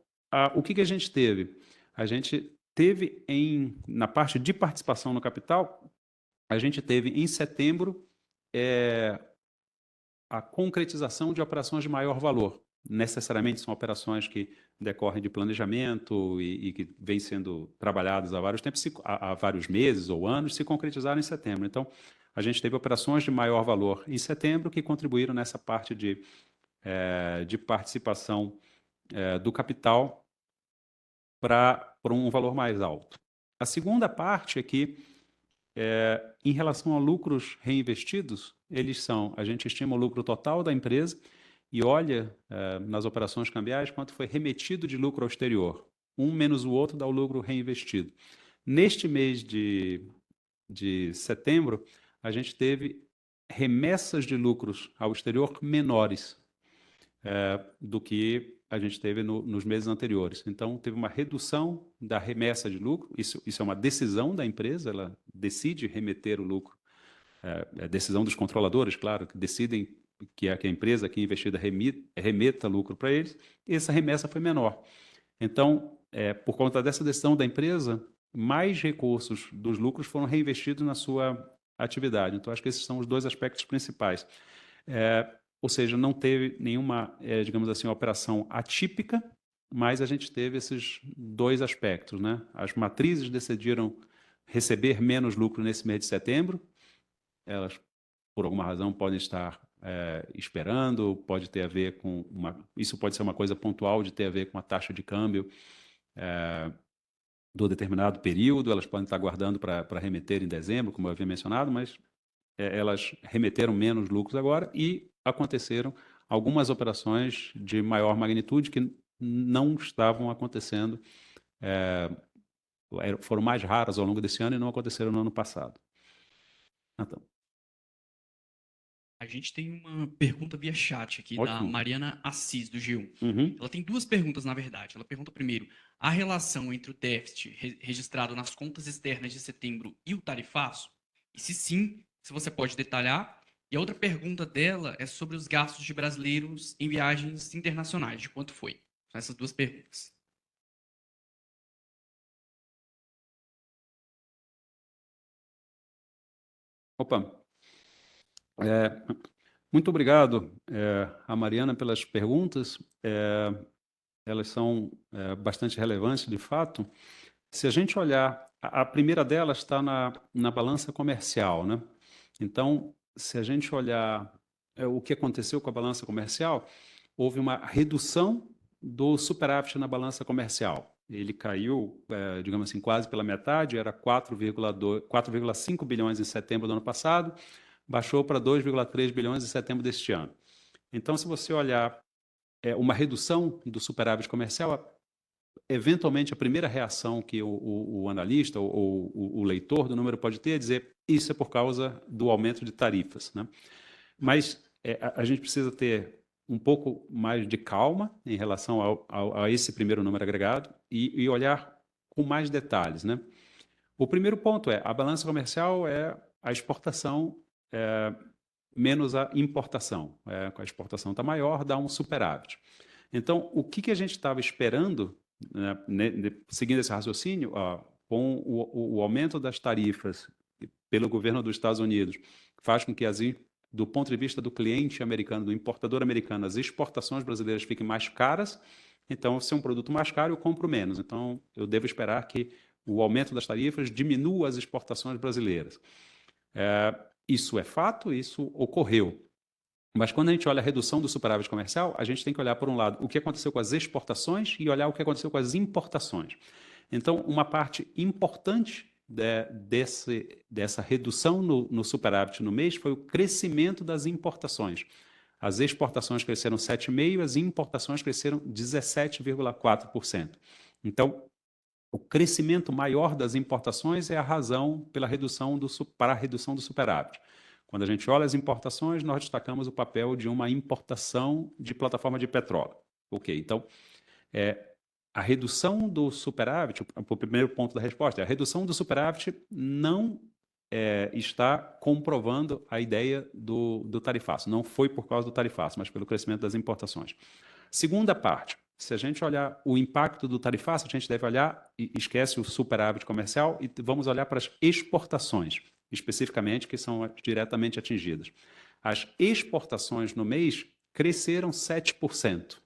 o que a gente teve? A gente teve, na parte de participação no capital, a gente teve em setembro a concretização de operações de maior valor. Necessariamente são operações que decorrem de planejamento e que vêm sendo trabalhadas há vários tempos, há vários meses ou anos, se concretizaram em setembro. Então, a gente teve operações de maior valor em setembro que contribuíram nessa parte de participação do capital para um valor mais alto. A segunda parte é que, em relação a lucros reinvestidos, a gente estima o lucro total da empresa e olha nas operações cambiais quanto foi remetido de lucro ao exterior. Um menos o outro dá o lucro reinvestido. Neste mês de setembro, a gente teve remessas de lucros ao exterior menores do que a gente teve nos meses anteriores. Então, teve uma redução da remessa de lucro. Isso é uma decisão da empresa, ela decide remeter o lucro. É decisão dos controladores, claro, que decidem que a empresa aqui investida remeta lucro para eles. E essa remessa foi menor. Então, por conta dessa decisão da empresa, mais recursos dos lucros foram reinvestidos na sua atividade. Então, acho que esses são os dois aspectos principais. Ou seja, não teve nenhuma, digamos assim, operação atípica, mas a gente teve esses dois aspectos, né? As matrizes decidiram receber menos lucro nesse mês de setembro. Elas, por alguma razão, podem estar esperando, pode ter a ver com isso pode ser uma coisa pontual de ter a ver com a taxa de câmbio do determinado período, elas podem estar guardando para remeter em dezembro, como eu havia mencionado, mas elas remeteram menos lucros agora e aconteceram algumas operações de maior magnitude que não estavam acontecendo, foram mais raras ao longo desse ano e não aconteceram no ano passado. Então, A gente tem uma pergunta via chat aqui da ótimo. Mariana Assis, do G1. Uhum. Ela tem duas perguntas, na verdade. Ela pergunta primeiro, a relação entre o déficit registrado nas contas externas de setembro e o tarifaço? E se sim, se você pode detalhar. E a outra pergunta dela é sobre os gastos de brasileiros em viagens internacionais, de quanto foi? São essas duas perguntas. Opa. Muito obrigado, a Mariana, pelas perguntas. Elas são bastante relevantes, de fato. Se a gente olhar, a primeira delas está na balança comercial, né? Então, se a gente olhar o que aconteceu com a balança comercial, houve uma redução do superávit na balança comercial. Ele caiu, digamos assim, quase pela metade, era 4,5 bilhões em setembro do ano passado, baixou para 2,3 bilhões em setembro deste ano. Então, se você olhar uma redução do superávit comercial, eventualmente a primeira reação que o analista ou o leitor do número pode ter é dizer isso é por causa do aumento de tarifas, né? Mas a gente precisa ter um pouco mais de calma em relação a esse primeiro número agregado e olhar com mais detalhes, né? O primeiro ponto a balança comercial é a exportação menos a importação. A exportação está maior, dá um superávit. Então, o que a gente estava esperando, né, seguindo esse raciocínio, com o aumento das tarifas pelo governo dos Estados Unidos, faz com que, do ponto de vista do cliente americano, do importador americano, as exportações brasileiras fiquem mais caras. Então, se é um produto mais caro, eu compro menos. Então, eu devo esperar que o aumento das tarifas diminua as exportações brasileiras. Isso é fato, isso ocorreu. Mas quando a gente olha a redução do superávit comercial, a gente tem que olhar, por um lado, o que aconteceu com as exportações e olhar o que aconteceu com as importações. Então, uma parte importante dessa redução no superávit no mês foi o crescimento das importações. As exportações cresceram 7,5%, as importações cresceram 17,4%. Então, o crescimento maior das importações é a razão para a redução do superávit. Quando a gente olha as importações, nós destacamos o papel de uma importação de plataforma de petróleo. Ok, então, a redução do superávit, o primeiro ponto da resposta, a redução do superávit não está comprovando a ideia do tarifaço. Não foi por causa do tarifaço, mas pelo crescimento das importações. Segunda parte, se a gente olhar o impacto do tarifaço, a gente deve olhar, e esquece o superávit comercial, e vamos olhar para as exportações, especificamente, que são diretamente atingidas. As exportações no mês cresceram 7%.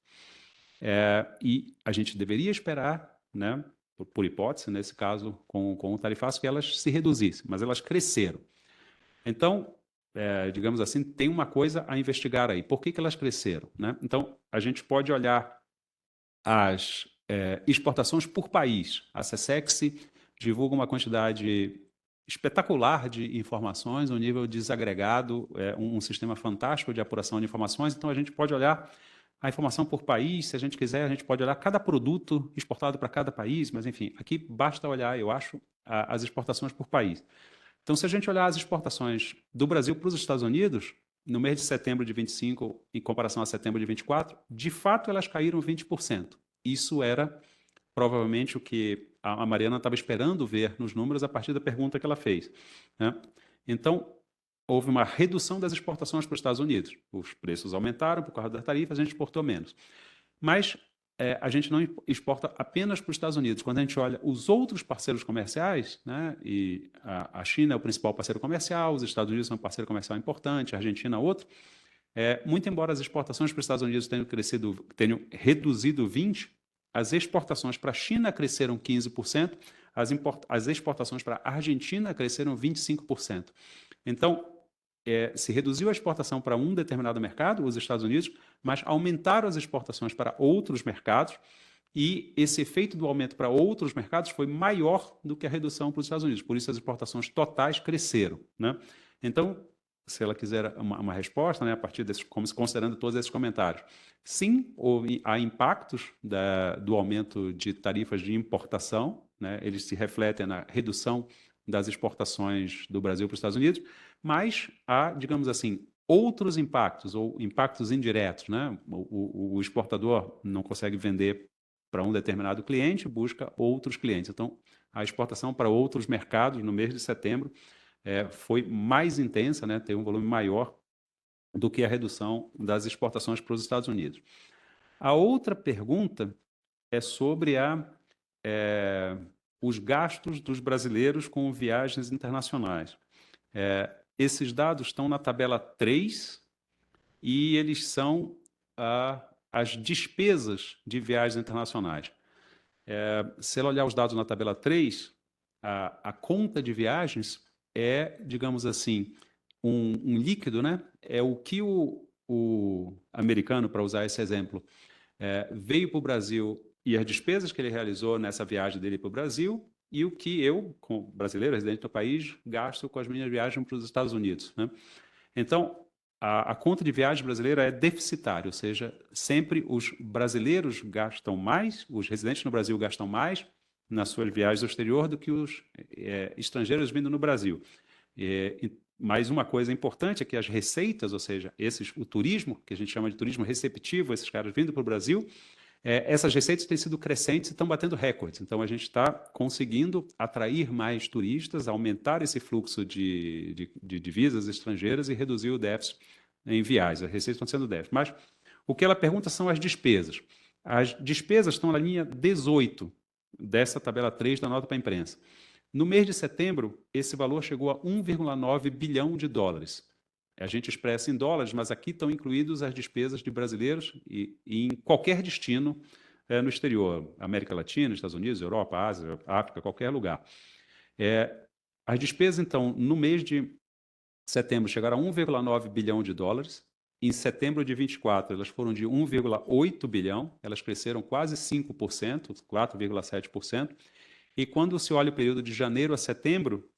E a gente deveria esperar, né, por hipótese, nesse caso, com o tarifaço, que elas se reduzissem, mas elas cresceram. Então, digamos assim, tem uma coisa a investigar aí. Por que elas cresceram, né? Então, a gente pode olhar as exportações por país. A SESEX divulga uma quantidade espetacular de informações, um nível desagregado, um sistema fantástico de apuração de informações. Então, a gente pode olhar a informação por país, se a gente quiser, a gente pode olhar cada produto exportado para cada país, mas, enfim, aqui basta olhar, eu acho, as exportações por país. Então, se a gente olhar as exportações do Brasil para os Estados Unidos, no mês de setembro de 25, em comparação a setembro de 24, de fato elas caíram 20%. Isso era provavelmente o que a Mariana estava esperando ver nos números a partir da pergunta que ela fez, né? Então, houve uma redução das exportações para os Estados Unidos. Os preços aumentaram por causa das tarifas, a gente exportou menos. Mas a gente não exporta apenas para os Estados Unidos. Quando a gente olha os outros parceiros comerciais, né, e a China é o principal parceiro comercial, os Estados Unidos são um parceiro comercial importante, a Argentina outro, muito embora as exportações para os Estados Unidos tenham reduzido 20%, as exportações para a China cresceram 15%, as exportações para a Argentina cresceram 25%. Então, se reduziu a exportação para um determinado mercado, os Estados Unidos, mas aumentaram as exportações para outros mercados, e esse efeito do aumento para outros mercados foi maior do que a redução para os Estados Unidos. Por isso, as exportações totais cresceram, né? Então, se ela quiser uma resposta, né, a partir considerando todos esses comentários, sim, há impactos do aumento de tarifas de importação, né? Eles se refletem na redução das exportações do Brasil para os Estados Unidos, mas há, digamos assim, outros impactos, ou impactos indiretos, né? O exportador não consegue vender para um determinado cliente, busca outros clientes. Então, a exportação para outros mercados no mês de setembro foi mais intensa, né? Tem um volume maior do que a redução das exportações para os Estados Unidos. A outra pergunta é sobre os gastos dos brasileiros com viagens internacionais. Esses dados estão na tabela 3 e eles são as despesas de viagens internacionais. Se ela olhar os dados na tabela 3, a conta de viagens é, digamos assim, um líquido, né? É o que o americano, para usar esse exemplo, veio para o Brasil e as despesas que ele realizou nessa viagem dele para o Brasil e o que eu, como brasileiro, residente do país, gasto com as minhas viagens para os Estados Unidos, né? Então, a conta de viagem brasileira é deficitária, ou seja, sempre os brasileiros gastam mais, os residentes no Brasil gastam mais nas suas viagens ao exterior do que os estrangeiros vindo no Brasil. Mas uma coisa importante é que as receitas, ou seja, o turismo, que a gente chama de turismo receptivo, esses caras vindo para o Brasil, essas receitas têm sido crescentes e estão batendo recordes. Então, a gente está conseguindo atrair mais turistas, aumentar esse fluxo de divisas estrangeiras e reduzir o déficit em viagens. As receitas estão sendo déficit. Mas o que ela pergunta são as despesas. As despesas estão na linha 18 dessa tabela 3 da nota para a imprensa. No mês de setembro, esse valor chegou a 1,9 bilhão de dólares. A gente expressa em dólares, mas aqui estão incluídos as despesas de brasileiros e em qualquer destino no exterior, América Latina, Estados Unidos, Europa, Ásia, África, qualquer lugar. As despesas, então, no mês de setembro chegaram a 1,9 bilhão de dólares. Em setembro de 24, elas foram de 1,8 bilhão, elas cresceram quase 5%, 4,7%. E quando se olha o período de janeiro a setembro,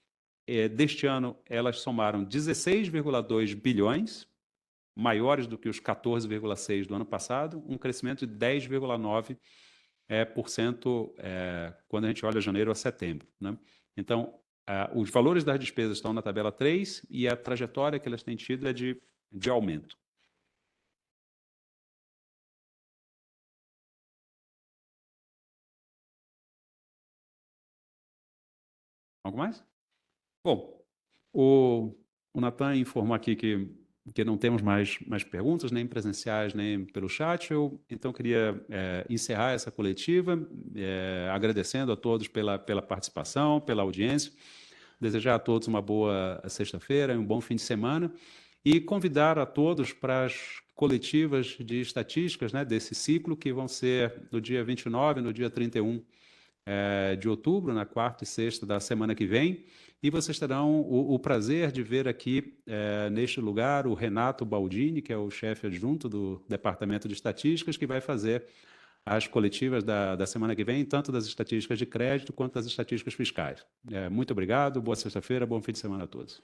deste ano, elas somaram 16,2 bilhões, maiores do que os 14,6 do ano passado, um crescimento de 10,9% quando a gente olha janeiro a setembro, né? Então, os valores das despesas estão na tabela 3 e a trajetória que elas têm tido é de aumento. Algo mais? Bom, o Natan informou aqui que não temos mais perguntas, nem presenciais, nem pelo chat. Eu, então, queria encerrar essa coletiva, agradecendo a todos pela participação, pela audiência, desejar a todos uma boa sexta-feira, um bom fim de semana e convidar a todos para as coletivas de estatísticas, né, desse ciclo, que vão ser no dia 29 e no dia 31 de outubro, na quarta e sexta da semana que vem, e vocês terão o prazer de ver aqui, neste lugar, o Renato Baldini, que é o chefe adjunto do Departamento de Estatísticas, que vai fazer as coletivas da semana que vem, tanto das estatísticas de crédito quanto das estatísticas fiscais. Muito obrigado, boa sexta-feira, bom fim de semana a todos.